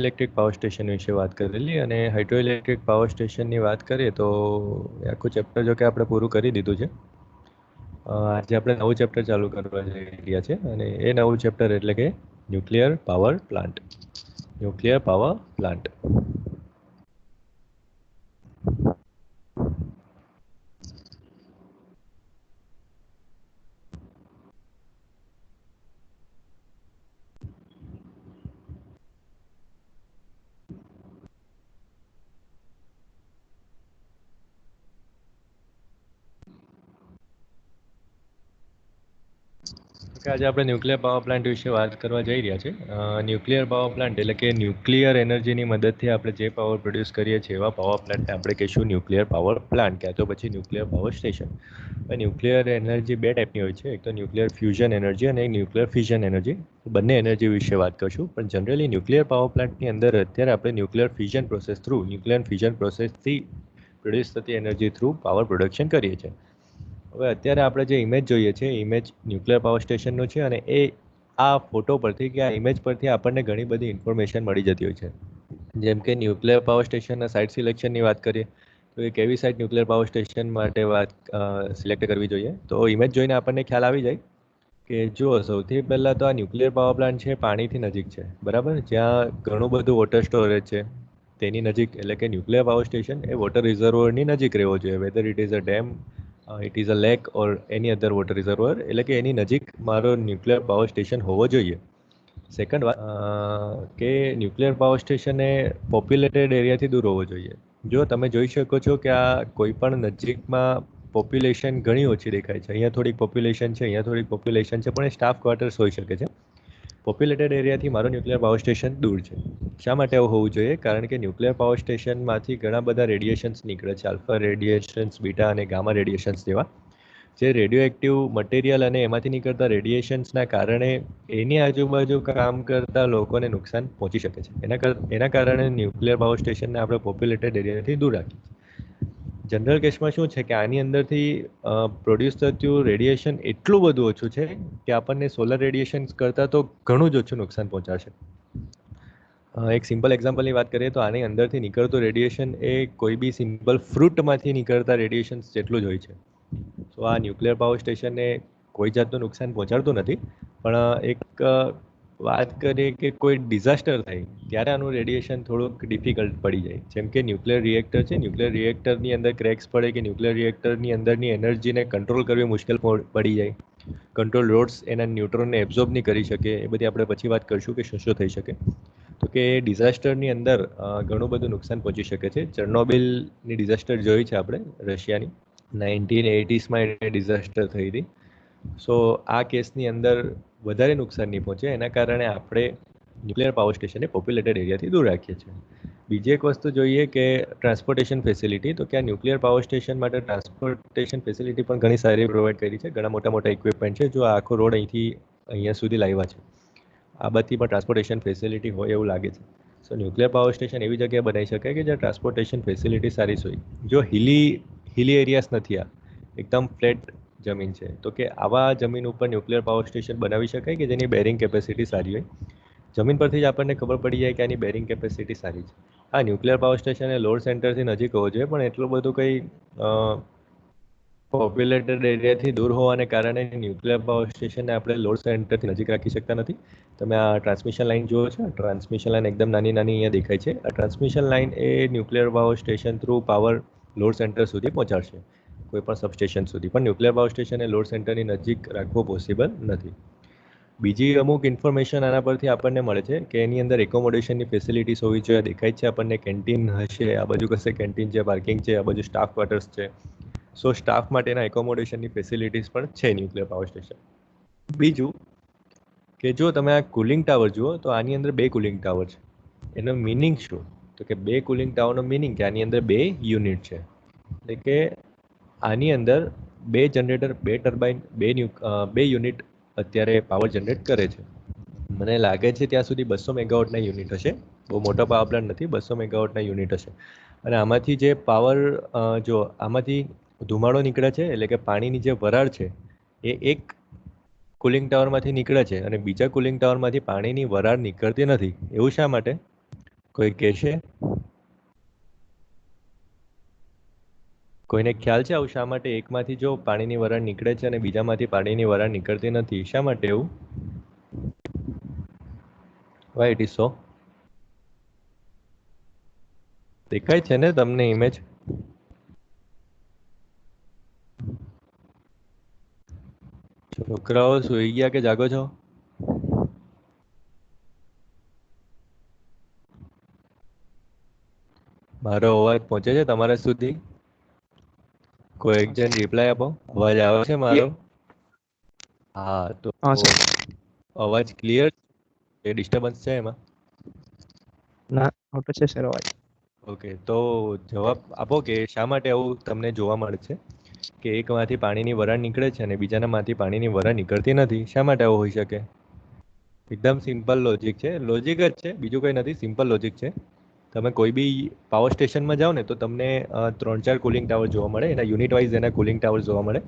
Electric power station વિશે વાત કરેલી અને હાઇડ્રો ઇલેક્ટ્રિક પાવર સ્ટેશનની વાત કરીએ તો આખું ચેપ્ટર જો કે આપણે પૂરું કરી દીધું છે. આજે આપણે નવું ચેપ્ટર ચાલુ કરવા જઈ રહ્યા છે અને એ નવું ચેપ્ટર એટલે કે nuclear power plant. Nuclear power plant. આજે આપણે ન્યુક્લિયર પાવર પ્લાન્ટ વિશે વાત કરવા જઈ રહ્યા છે. ન્યુક્લિયર પાવર પ્લાન્ટ એટલે કે ન્યુક્લિયર એનર્જીની મદદથી આપણે જે પાવર પ્રોડ્યુસ કરીએ છીએ એવા પાવર પ્લાન્ટને આપણે કહીશું ન્યુક્લિયર પાવર પ્લાન્ટ ક્યાં તો પછી nuclear power station. Nuclear energy બે ટાઈપની હોય છે, એક તો ન્યુક્લિયર ફ્યુઝન એનર્જી અને એક ન્યુક્લિયર ફિઝન એનર્જી. બંને એનર્જી વિશે વાત કરશું, પણ જનરલી ન્યુક્લિયર પાવર પ્લાન્ટની અંદર અત્યારે આપણે nuclear fission process through nuclear fission પ્રોસેસથી પ્રોડ્યુસ થતી એનર્જી થ્રુ પાવર પ્રોડક્શન કરીએ છીએ. હવે અત્યારે આપણે જે ઇમેજ જોઈએ છે ઇમેજ ન્યુક્લિયર પાવર સ્ટેશનનો છે અને આ ફોટો પરથી કે આ ઇમેજ પરથી આપણને ઘણી બધી ઇન્ફોર્મેશન મળી જતી હોય છે. જેમ કે ન્યુક્લિયર પાવર સ્ટેશનના સાઇટ સિલેક્શનની વાત કરીએ તો એ કેવી સાઇટ ન્યુક્લિયર પાવર સ્ટેશન માટે સિલેક્ટ કરવી જોઈએ. તો ઇમેજ જોઈને આપણને ખ્યાલ આવી જાય કે જો સૌથી પહેલાં તો આ ન્યુક્લિયર પાવર પ્લાન્ટ છે પાણીથી નજીક છે, બરાબર, જ્યાં ઘણું બધું વોટર સ્ટોરેજ છે તેની નજીક. એટલે કે ન્યુક્લિયર પાવર સ્ટેશન એ વોટર રિઝર્વોરની નજીક રહેવો જોઈએ, whether it is a dam, it is a lake or any other water reservoir. એટલે કે એની નજીક મારો ન્યુક્લિયર પાવર સ્ટેશન હોવો જોઈએ. સેકન્ડ વાત કે ન્યુક્લિયર પાવર સ્ટેશન એ પોપ્યુલેટેડ એરિયાથી દૂર હોવો જોઈએ. જો તમે જોઈ શકો છો કે આ કોઈ પણ નજીકમાં પોપ્યુલેશન ઘણી ઓછી દેખાય છે, અહીંયા થોડીક પોપ્યુલેશન છે, અહીંયા થોડીક પોપ્યુલેશન છે, પણ એ સ્ટાફ ક્વાર્ટર્સ હોઈ શકે છે. પોપ્યુલેટેડ એરિયાથી મારો ન્યુક્લિયર પાવર સ્ટેશન દૂર છે. શા માટે આવું હોવું જોઈએ? કારણ કે ન્યુક્લિયર પાવર સ્ટેશનમાંથી ઘણા બધા રેડિયેશન્સ નીકળે છે, આલ્ફા રેડિયેશન્સ, બીટા અને ગામા રેડિયેશન્સ જેવા, જે રેડિયો એક્ટિવ મટીરિયલ અને એમાંથી નીકળતા રેડિયેશન્સના કારણે એની આજુબાજુ કામ કરતા લોકોને નુકસાન પહોંચી શકે છે. એના કારણે ન્યુક્લિયર પાવર સ્ટેશનને આપણે પોપ્યુલેટેડ એરિયાથી દૂર રાખીએ છીએ. જનરલ કેસમાં શું છે કે આની અંદરથી પ્રોડ્યુસ થતું રેડિયેશન એટલું બધું ઓછું છે કે આપણને સોલર રેડિયેશન કરતાં તો ઘણું જ ઓછું નુકસાન પહોંચાડશે. એક સિમ્પલ એક્ઝામ્પલની વાત કરીએ તો આની અંદરથી નીકળતું રેડિયેશન એ કોઈ બી સિમ્પલ ફ્રૂટમાંથી નીકળતા રેડિયેશન જેટલું જ હોય છે. તો આ ન્યુક્લિયર પાવર સ્ટેશનને કોઈ જાતનું નુકસાન પહોંચાડતું નથી, પણ એક વાત કરીએ કે કોઈ ડિઝાસ્ટર થાય ત્યારે આનું રેડિયેશન થોડુંક ડિફિકલ્ટ પડી જાય. જેમ કે ન્યુક્લિયર રિએક્ટર છે, ન્યુક્લિયર રિએક્ટરની અંદર ક્રેક્સ પડે કે ન્યુક્લિયર રિએક્ટરની અંદરની એનર્જીને કંટ્રોલ કરવી મુશ્કેલ પડી જાય, કંટ્રોલ રોડ્સ એના ન્યુટ્રોનને એબ્ઝોર્બ નહીં કરી શકે, એ બધી આપણે પછી વાત કરીશું કે શું શું થઈ શકે. તો કે ડિઝાસ્ટરની અંદર ઘણું બધું નુકસાન પહોંચી શકે છે. ચર્નોબિલની ડિઝાસ્ટર જોઈ છે આપણે, રશિયાની 1980sમાં એ ડિઝાસ્ટર થઈ હતી. સો આ કેસની અંદર વધારે નુકસાન નહીં પહોંચે, એના કારણે આપણે ન્યુક્લિયર પાવર સ્ટેશનને પોપ્યુલેટેડ એરિયાથી દૂર રાખીએ છીએ. બીજી એક વસ્તુ જોઈએ કે ટ્રાન્સપોર્ટેશન ફેસિલિટી. તો કે આ ન્યુક્લિયર પાવર સ્ટેશન માટે ટ્રાન્સપોર્ટેશન ફેસિલિટી પણ ઘણી સારી પ્રોવાઈડ કરી છે. ઘણા મોટા મોટા ઇક્વિપમેન્ટ છે, જો આખો રોડ અહીંથી અહીંયા સુધી લાવ્યા છે. આ બધી પણ ટ્રાન્સપોર્ટેશન ફેસિલિટી હોય એવું લાગે છે. સો ન્યુક્લિયર પાવર સ્ટેશન એવી જગ્યાએ બનાવી શકાય કે જ્યાં ટ્રાન્સપોર્ટેશન ફેસિલિટી સારી હોય. જો હિલી એરિયાસ નથી, આ એકદમ ફ્લેટ જમીન છે, તો કે આવા જમીન ઉપર ન્યુક્લિયર પાવર સ્ટેશન બનાવી શકાય કે જેની બેરિંગ કેપેસિટી સારી હોય. જમીન પરથી જ આપણને ખબર પડી જાય કે આની બેરિંગ કેપેસિટી સારી છે. હા, ન્યુક્લિયર પાવર સ્ટેશન એ લોડ સેન્ટરથી નજીક હોવો જોઈએ, પણ એટલું બધું કંઈ પોપ્યુલેટેડ એરિયાથી દૂર હોવાને કારણે ન્યુક્લિયર પાવર સ્ટેશનને આપણે લોડ સેન્ટરથી નજીક રાખી શકતા નથી. તમે આ ટ્રાન્સમિશન લાઇન જુઓ છો, ટ્રાન્સમિશન લાઇન એકદમ નાની નાની અહીંયા દેખાય છે. આ ટ્રાન્સમિશન લાઇન એ nuclear power station through power load centre સુધી પહોંચાડશે, કોઈ પણ સબસ્ટેશન સુધી. પણ ન્યુક્લિયર પાવર સ્ટેશનને લોડ સેન્ટરની નજીક રાખવું પોસિબલ નથી. બીજી અમુક ઇન્ફોર્મેશન આના પરથી આપણને મળે છે કે એની અંદર એકોમોડેશનની ફેસિલિટીઝ હોવી જોઈએ. દેખાય છે આપણને કેન્ટીન હશે, આ બાજુ કશે કેન્ટીન છે, પાર્કિંગ છે, આ બાજુ સ્ટાફ ક્વાર્ટર્સ છે. સો સ્ટાફ માટેના એકોમોડેશનની ફેસિલિટીઝ પણ છે ન્યુક્લિયર પાવર સ્ટેશન. બીજું કે જો તમે આ કુલિંગ ટાવર જુઓ તો આની અંદર બે કુલિંગ ટાવર છે. એનો મિનિંગ શું? તો કે બે કુલિંગ ટાવરનો મિનિંગ કે આની અંદર બે યુનિટ છે. એટલે કે આની અંદર બે જનરેટર, બે ટર્બાઇન, બે યુનિટ અત્યારે પાવર જનરેટ કરે છે. મને લાગે છે ત્યાં સુધી 200 મેગાવોટના યુનિટ હશે. બહુ મોટા પાવર પ્લાન્ટ નથી, 200 મેગાવોટના યુનિટ હશે. અને આમાંથી જે પાવર, જો આમાંથી ધુમાડો નીકળે છે, એટલે કે પાણીની જે વરાળ છે એ એક કુલિંગ ટાવરમાંથી નીકળે છે અને બીજા કુલિંગ ટાવરમાંથી પાણીની વરાળ નીકળતી નથી. એવું શા માટે? કોઈ કહેશે? કોઈને ખ્યાલ છે આવું શા માટે એકમાંથી જો પાણીની વરાળ નીકળે છે અને બીજામાંથી પાણીની વરાળ નીકળતી નથી, શા માટે એવું? Y it is so? દેખાય છે ને તમને ઇમેજ? છોકરાઓ સુઈ ગયા કે જાગો છો? મારો અવાજ પહોંચે છે તમારા સુધી? કોઈ એક જણ રિપ્લાય આપો. અવાજ આવે છે મારો? હા તો हाँ सर અવાજ ક્લિયર એ ડિસ્ટર્બન્સ છે એમાં? ना ऑटो से सर आवाज ઓકે, તો જવાબ આપો કે શા માટે આવું તમને જોવા મળે છે કે એકમાંથી પાણીની વરાળ નીકળે છે અને બીજાનામાંથી પાણીની વરાળ નીકળતી નથી? શા માટે આવું હોઈ શકે? એકદમ સિમ્પલ લોજિક છે, લોજિક જ છે, બીજું કંઈ નથી, સિમ્પલ લોજિક છે. તમે કોઈ બી પાવર સ્ટેશનમાં જાઓ ને તો તમને 3-4 કુલિંગ ટાવર જોવા મળે, એના યુનિટ વાઇઝ એના કુલિંગ ટાવર જોવા મળે.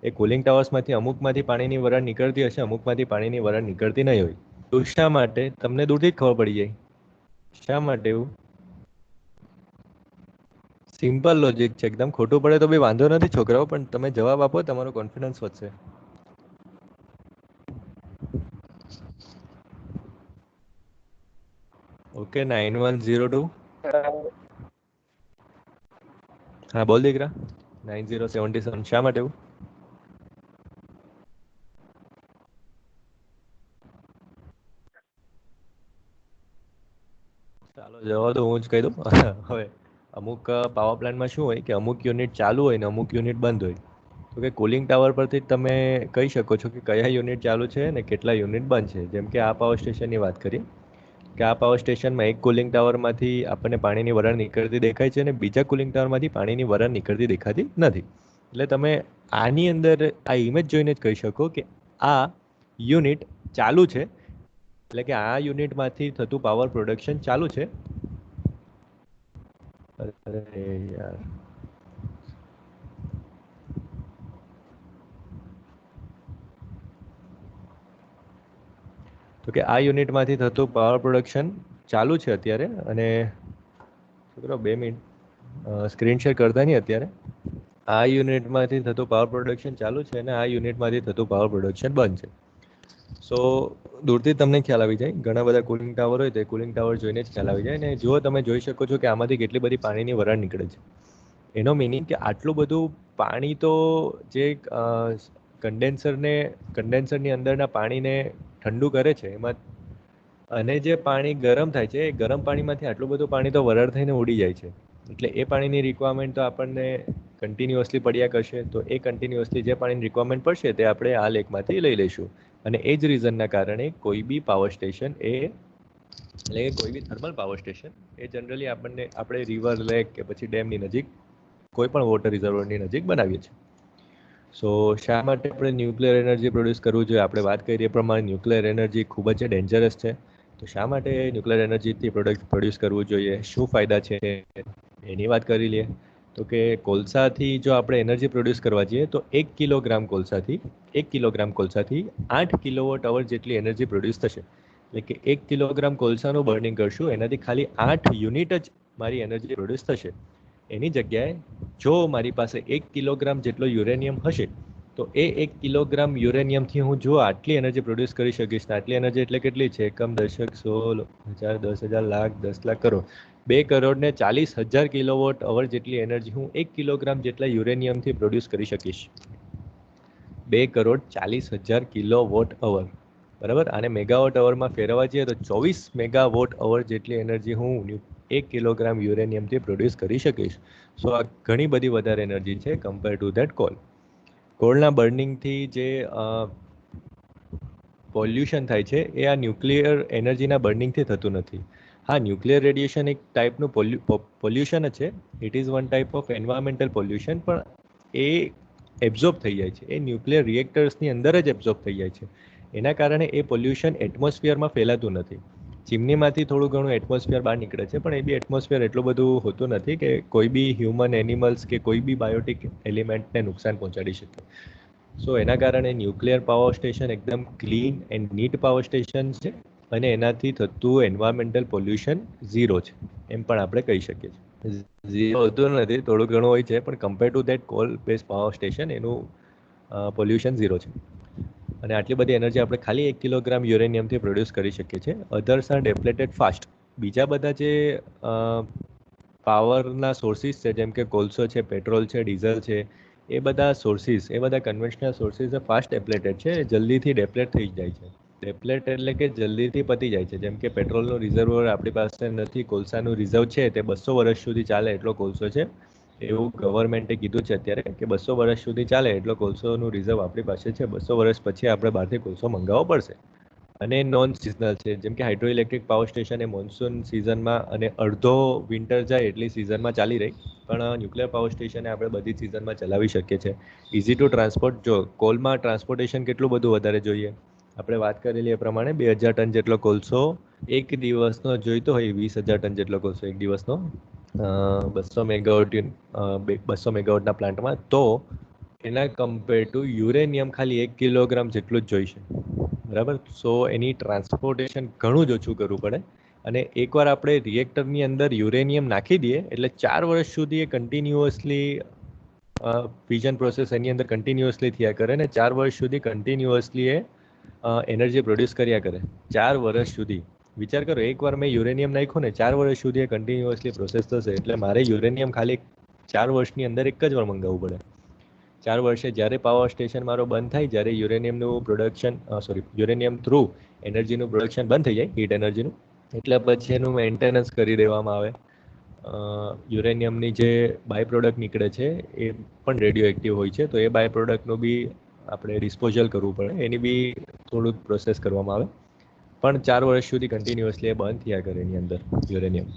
એ કુલિંગ ટાવર્સમાંથી અમુકમાંથી પાણીની વરાળ નીકળતી હશે, અમુકમાંથી પાણીની વરાળ નીકળતી નહીં હોય. તો શા માટે? તમને દૂરથી જ ખબર પડી જાય. શા માટે એવું? સિમ્પલ લોજિક છે એકદમ. ખોટું પડે તો બી વાંધો નથી છોકરાઓ, પણ તમે જવાબ આપો, તમારો કોન્ફિડન્સ વધશે. ઓકે, 9102. હા બોલ દીકરા. 9077. શા માટે એવું? ચાલો જવા દો, હું જ કહી દઉં. હવે અમુક પાવર પ્લાન્ટમાં શું હોય કે અમુક યુનિટ ચાલુ હોય ને અમુક યુનિટ બંધ હોય. તો કે કુલિંગ ટાવર પરથી જ તમે કહી શકો છો કે કયા યુનિટ ચાલુ છે ને કેટલા યુનિટ બંધ છે. જેમ કે આ પાવર સ્ટેશનની વાત કરીએ કે આ પાવર સ્ટેશનમાં એક કુલિંગ ટાવરમાંથી આપણને પાણીની વરાળ નીકળતી દેખાય છે અને બીજા કુલિંગ ટાવરમાંથી પાણીની વરાળ નીકળતી દેખાતી નથી. એટલે તમે આની અંદર આ ઇમેજ જોઈને જ કહી શકો કે આ યુનિટ ચાલુ છે, એટલે કે આ યુનિટમાંથી થતું પાવર પ્રોડક્શન ચાલુ છે. અરે યાર, તો કે આ યુનિટમાંથી થતું પાવર પ્રોડક્શન ચાલુ છે અત્યારે. અને છોકરો 2 મિનિટ સ્ક્રીન શેર કરતા નહીં અત્યારે. આ યુનિટમાંથી થતું પાવર પ્રોડક્શન ચાલુ છે અને આ યુનિટમાંથી થતું પાવર પ્રોડક્શન બંધ છે. સો દૂરથી તમને ખ્યાલ આવી જાય. ઘણા બધા કુલિંગ ટાવર હોય તો કુલિંગ ટાવર જોઈને જ ખ્યાલ આવી જાય. અને જુઓ, તમે જોઈ શકો છો કે આમાંથી કેટલી બધી પાણીની વરાળ નીકળે છે. એનો મિનિંગ કે આટલું બધું પાણી તો જે કન્ડેન્સરની અંદરના પાણીને ઠંડુ કરે છે એમાં, અને જે પાણી ગરમ થાય છે એ ગરમ પાણીમાંથી આટલું બધું પાણી તો વરાળ થઈને ઉડી જાય છે. એટલે એ પાણીની રિક્વાયરમેન્ટ તો આપણને કન્ટિન્યુઅસલી પડ્યા કરશે. તો એ કન્ટિન્યુઅસલી જે પાણીની રિક્વાયરમેન્ટ પડશે તે આપણે આ લેકમાંથી લઈ લઈશું. અને એ જ રીઝનના કારણે કોઈ બી પાવર સ્ટેશન એટલે કે કોઈ બી થર્મલ પાવર સ્ટેશન એ જનરલી આપણે રિવર, લેક કે પછી ડેમની નજીક, કોઈ પણ વોટર રિઝર્વરની નજીક બનાવીએ છીએ. સો શા માટે આપણે ન્યુક્લિયર એનર્જી પ્રોડ્યુસ કરવું જોઈએ? આપણે વાત કરી એ પ્રમાણે ન્યુક્લિયર એનર્જી ખૂબ જ ડેન્જરસ છે. તો શા માટે ન્યુક્લિયર એનર્જીથી પ્રોડ્યુસ કરવું જોઈએ? શું ફાયદા છે એની વાત કરી લઈએ. તો કે કોલસાથી જો આપણે એનર્જી પ્રોડ્યુસ કરવા જઈએ તો 1 કિલોગ્રામ કોલસાથી 8 કિલોવોટ અવર જેટલી એનર્જી પ્રોડ્યુસ થશે. એટલે કે 1 કિલોગ્રામ કોલસાનું બર્નિંગ કરશું, એનાથી ખાલી 8 યુનિટ જ મારી એનર્જી પ્રોડ્યુસ થશે. એની જગ્યાએ જો મારી પાસે 1 કિલોગ્રામ જેટલો યુરેનિયમ હશે તો એ 1 કિલોગ્રામ યુરેનિયમથી હું જો આટલી એનર્જી પ્રોડ્યુસ કરી શકીશ. આટલી એનર્જી એટલે કેટલી છે? એકમ, દશક, 100, 1000, 10,000, લાખ, 10 લાખ, કરોડ. 2,40,000 કિલોવોટ અવર જેટલી એનર્જી હું 1 કિલોગ્રામ જેટલા યુરેનિયમથી પ્રોડ્યુસ કરી શકીશ. 2,40,000 કિલોવોટ અવર, બરાબર. આને મેગાવોટ અવરમાં ફેરવવા જઈએ તો 24 મેગાવોટ અવર જેટલી એનર્જી હું 1 કિલોગ્રામ યુરેનિયમથી પ્રોડ્યુસ કરી શકીશ. સો આ ઘણી બધી વધારે એનર્જી છે કમ્પેર ટુ ધેટ કોલ. કોલના બર્નિંગથી જે પોલ્યુશન થાય છે એ આ ન્યુક્લિયર એનર્જીના બર્નિંગથી થતું નથી. હા, ન્યુક્લિયર રેડિયેશન એક ટાઈપનું પોલ્યુશન જ છે. It is one type of environmental pollution, પણ એ એબ્ઝોર્બ થઈ જાય છે. એ ન્યુક્લિયર રિએક્ટર્સની અંદર જ એબ્ઝોર્બ થઈ જાય છે. એના કારણે એ પોલ્યુશન એટમોસ્ફિયરમાં ફેલાતું નથી. ચીમનીમાંથી થોડું ઘણું એટમોસ્ફિયર બહાર નીકળે છે, પણ એ બી એટમોસ્ફિયર એટલું બધું હોતું નથી કે કોઈ બી હ્યુમન, એનિમલ્સ કે કોઈ બી બાયોટિક એલિમેન્ટને નુકસાન પહોંચાડી શકે. સો એના કારણે ન્યુક્લિયર પાવર સ્ટેશન એકદમ clean and neat power station છે. અને એનાથી થતું એન્વાયરમેન્ટલ પોલ્યુશન ઝીરો છે એમ પણ આપણે કહી શકીએ છીએ. ઝીરો હોતું નથી, થોડું ઘણું હોય છે, પણ compare to that call base power station એનું પોલ્યુશન ઝીરો છે. અને આટલી બધી એનર્જી આપણે ખાલી 1 કિલોગ્રામ યુરેનિયમથી પ્રોડ્યુસ કરી શકીએ છીએ. Others are depleted fast. બીજા બધા જે પાવરના સોર્સિસ છે, જેમ કે કોલસો છે, પેટ્રોલ છે, ડીઝલ છે, એ બધા સોર્સિસ, એ બધા કન્વેન્શનલ સોર્સિસ ફાસ્ટ ડેપ્લેટેડ છે, જલ્દીથી ડેપ્લેટ થઈ જાય છે. ડેપ્લેટ એટલે કે જલ્દીથી પતી જાય છે. જેમ કે પેટ્રોલનું રિઝર્વર આપણી પાસે નથી, કોલસાનું રિઝર્વ છે તે 200 વર્ષ સુધી ચાલે એટલો કોલસો છે. એવું ગવર્મેન્ટે કીધું છે અત્યારે કે 200 વર્ષ સુધી ચાલે એટલો કોલસોનું રિઝર્વ આપણી પાસે છે. 200 વર્ષ પછી આપણે બહારથી કોલસો મંગાવવો પડશે. અને નોન સિઝનલ છે, જેમ કે હાઇડ્રો ઇલેક્ટ્રિક પાવર સ્ટેશન એ મોન્સૂન સિઝનમાં અને અડધો વિન્ટર જાય એટલી સિઝનમાં ચાલી રહી. પણ ન્યુક્લિયર પાવર સ્ટેશને આપણે બધી સિઝનમાં ચલાવી શકીએ છીએ. Easy to transport. જો કોલમાં ટ્રાન્સપોર્ટેશન કેટલું બધું વધારે જોઈએ, આપણે વાત કરેલી એ પ્રમાણે 2000 ટન જેટલો કોલસો એક દિવસનો જોઈતો હોય, 20,000 ટન જેટલો કોલસો એક દિવસનો 200 મેગાવોટના પ્લાન્ટમાં, તો એના કમ્પેર ટુ યુરેનિયમ ખાલી 1 કિલોગ્રામ જેટલું જ જોઈશે. બરાબર. સો એની ટ્રાન્સપોર્ટેશન ઘણું જ ઓછું કરવું પડે. અને એકવાર આપણે રિએક્ટરની અંદર યુરેનિયમ નાખી દઈએ એટલે 4 વર્ષ સુધી એ કન્ટિન્યુઅસલી ફિઝન પ્રોસેસ એની અંદર કન્ટિન્યુઅસલી થયા કરે ને 4 વર્ષ સુધી કન્ટિન્યુઅસલી એ એનર્જી પ્રોડ્યુસ કર્યા કરે. 4 વર્ષ સુધી. વિચાર કરો, એકવાર મેં યુરેનિયમ નાખ્યું ને 4 વર્ષ સુધી એ કન્ટિન્યુઅસલી પ્રોસેસ થશે. એટલે મારે યુરેનિયમ ખાલી 4 વર્ષની અંદર એક જ વાર મંગાવવું પડે. 4 વર્ષે જ્યારે પાવર સ્ટેશન મારો બંધ થાય, જ્યારે યુરેનિયમનું પ્રોડક્શન યુરેનિયમ થ્રુ એનર્જીનું પ્રોડક્શન બંધ થઈ જાય, હીટ એનર્જીનું, એટલે પછી એનું મેન્ટેનન્સ કરી દેવામાં આવે. યુરેનિયમની જે બાય પ્રોડક્ટ નીકળે છે એ પણ રેડિયો એક્ટિવ હોય છે, તો એ બાય પ્રોડક્ટનું બી આપણે ડિસ્પોઝલ કરવું પડે, એની બી થોડુંક પ્રોસેસ કરવામાં આવે. પણ 4 વર્ષ સુધી કન્ટિન્યુઅસલી એ બંધ થયા કરે એની અંદર યુરેનિયમ.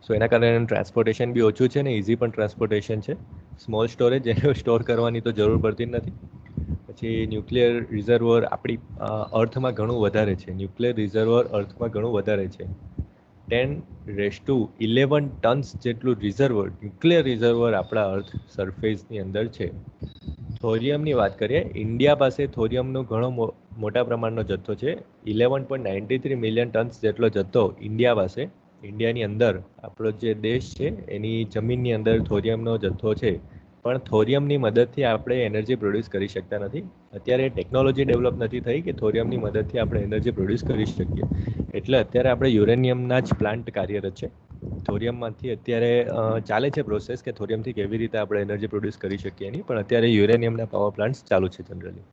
સો એના કારણે એનું ટ્રાન્સપોર્ટેશન બી ઓછું છે ને ઇઝી પણ ટ્રાન્સપોર્ટેશન છે. સ્મોલ સ્ટોરેજ, એને સ્ટોર કરવાની તો જરૂર પડતી નથી. પછી ન્યુક્લિયર રિઝર્વર આપણી અર્થમાં ઘણું વધારે છે. ન્યુક્લિયર રિઝર્વર અર્થમાં ઘણું વધારે છે. 10⁻11 ટન્સ જેટલું રિઝર્વર, ન્યુક્લિયર રિઝર્વર આપણા અર્થ સરફેસની અંદર છે. થોરિયમની વાત કરીએ, ઇન્ડિયા પાસે થોરિયમનો ઘણો મોટા પ્રમાણનો જથ્થો છે. 11.93 મિલિયન ટન્સ જેટલો જથ્થો ઇન્ડિયા પાસે, ઇન્ડિયાની અંદર આપણો જે દેશ છે એની જમીનની અંદર થોરિયમનો જથ્થો છે. પણ થોરિયમની મદદથી આપણે એનર્જી પ્રોડ્યુસ કરી શકતા નથી. અત્યારે ટેકનોલોજી ડેવલપ નથી થઈ કે થોરિયમની મદદથી આપણે એનર્જી પ્રોડ્યુસ કરી શકીએ. એટલે અત્યારે આપણે યુરેનિયમના જ પ્લાન્ટ કાર્યરત છે. થોરિયમમાંથી અત્યારે ચાલે છે પ્રોસેસ કે થોરિયમથી કેવી રીતે આપણે એનર્જી પ્રોડ્યુસ કરી શકીએ એની, પણ અત્યારે યુરેનિયમના પાવર પ્લાન્ટ્સ ચાલુ છે જનરલી.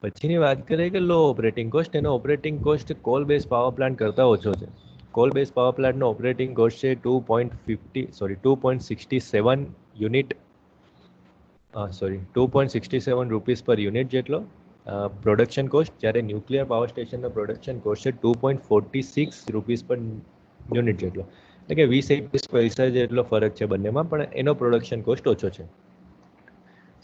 પછીની વાત કરીએ કે લો ઓપરેટિંગ કોસ્ટ. એનો operating cost coal base power plant કરતાં ઓછો છે. કોલ બેઝ પાવર પ્લાન્ટનો ઓપરેટિંગ કોસ્ટ છે 2.67 યુનિટ 2.67 રૂપીસ પર યુનિટ જેટલો પ્રોડક્શન કોસ્ટ, જ્યારે ન્યુક્લિયર પાવર સ્ટેશનનો પ્રોડક્શન કોસ્ટ છે 2.46 રૂપીસ પર યુનિટ જેટલો. એટલે કે 20-21 પૈસા જેટલો ફરક છે બંનેમાં, પણ એનો પ્રોડક્શન કોસ્ટ ઓછો છે.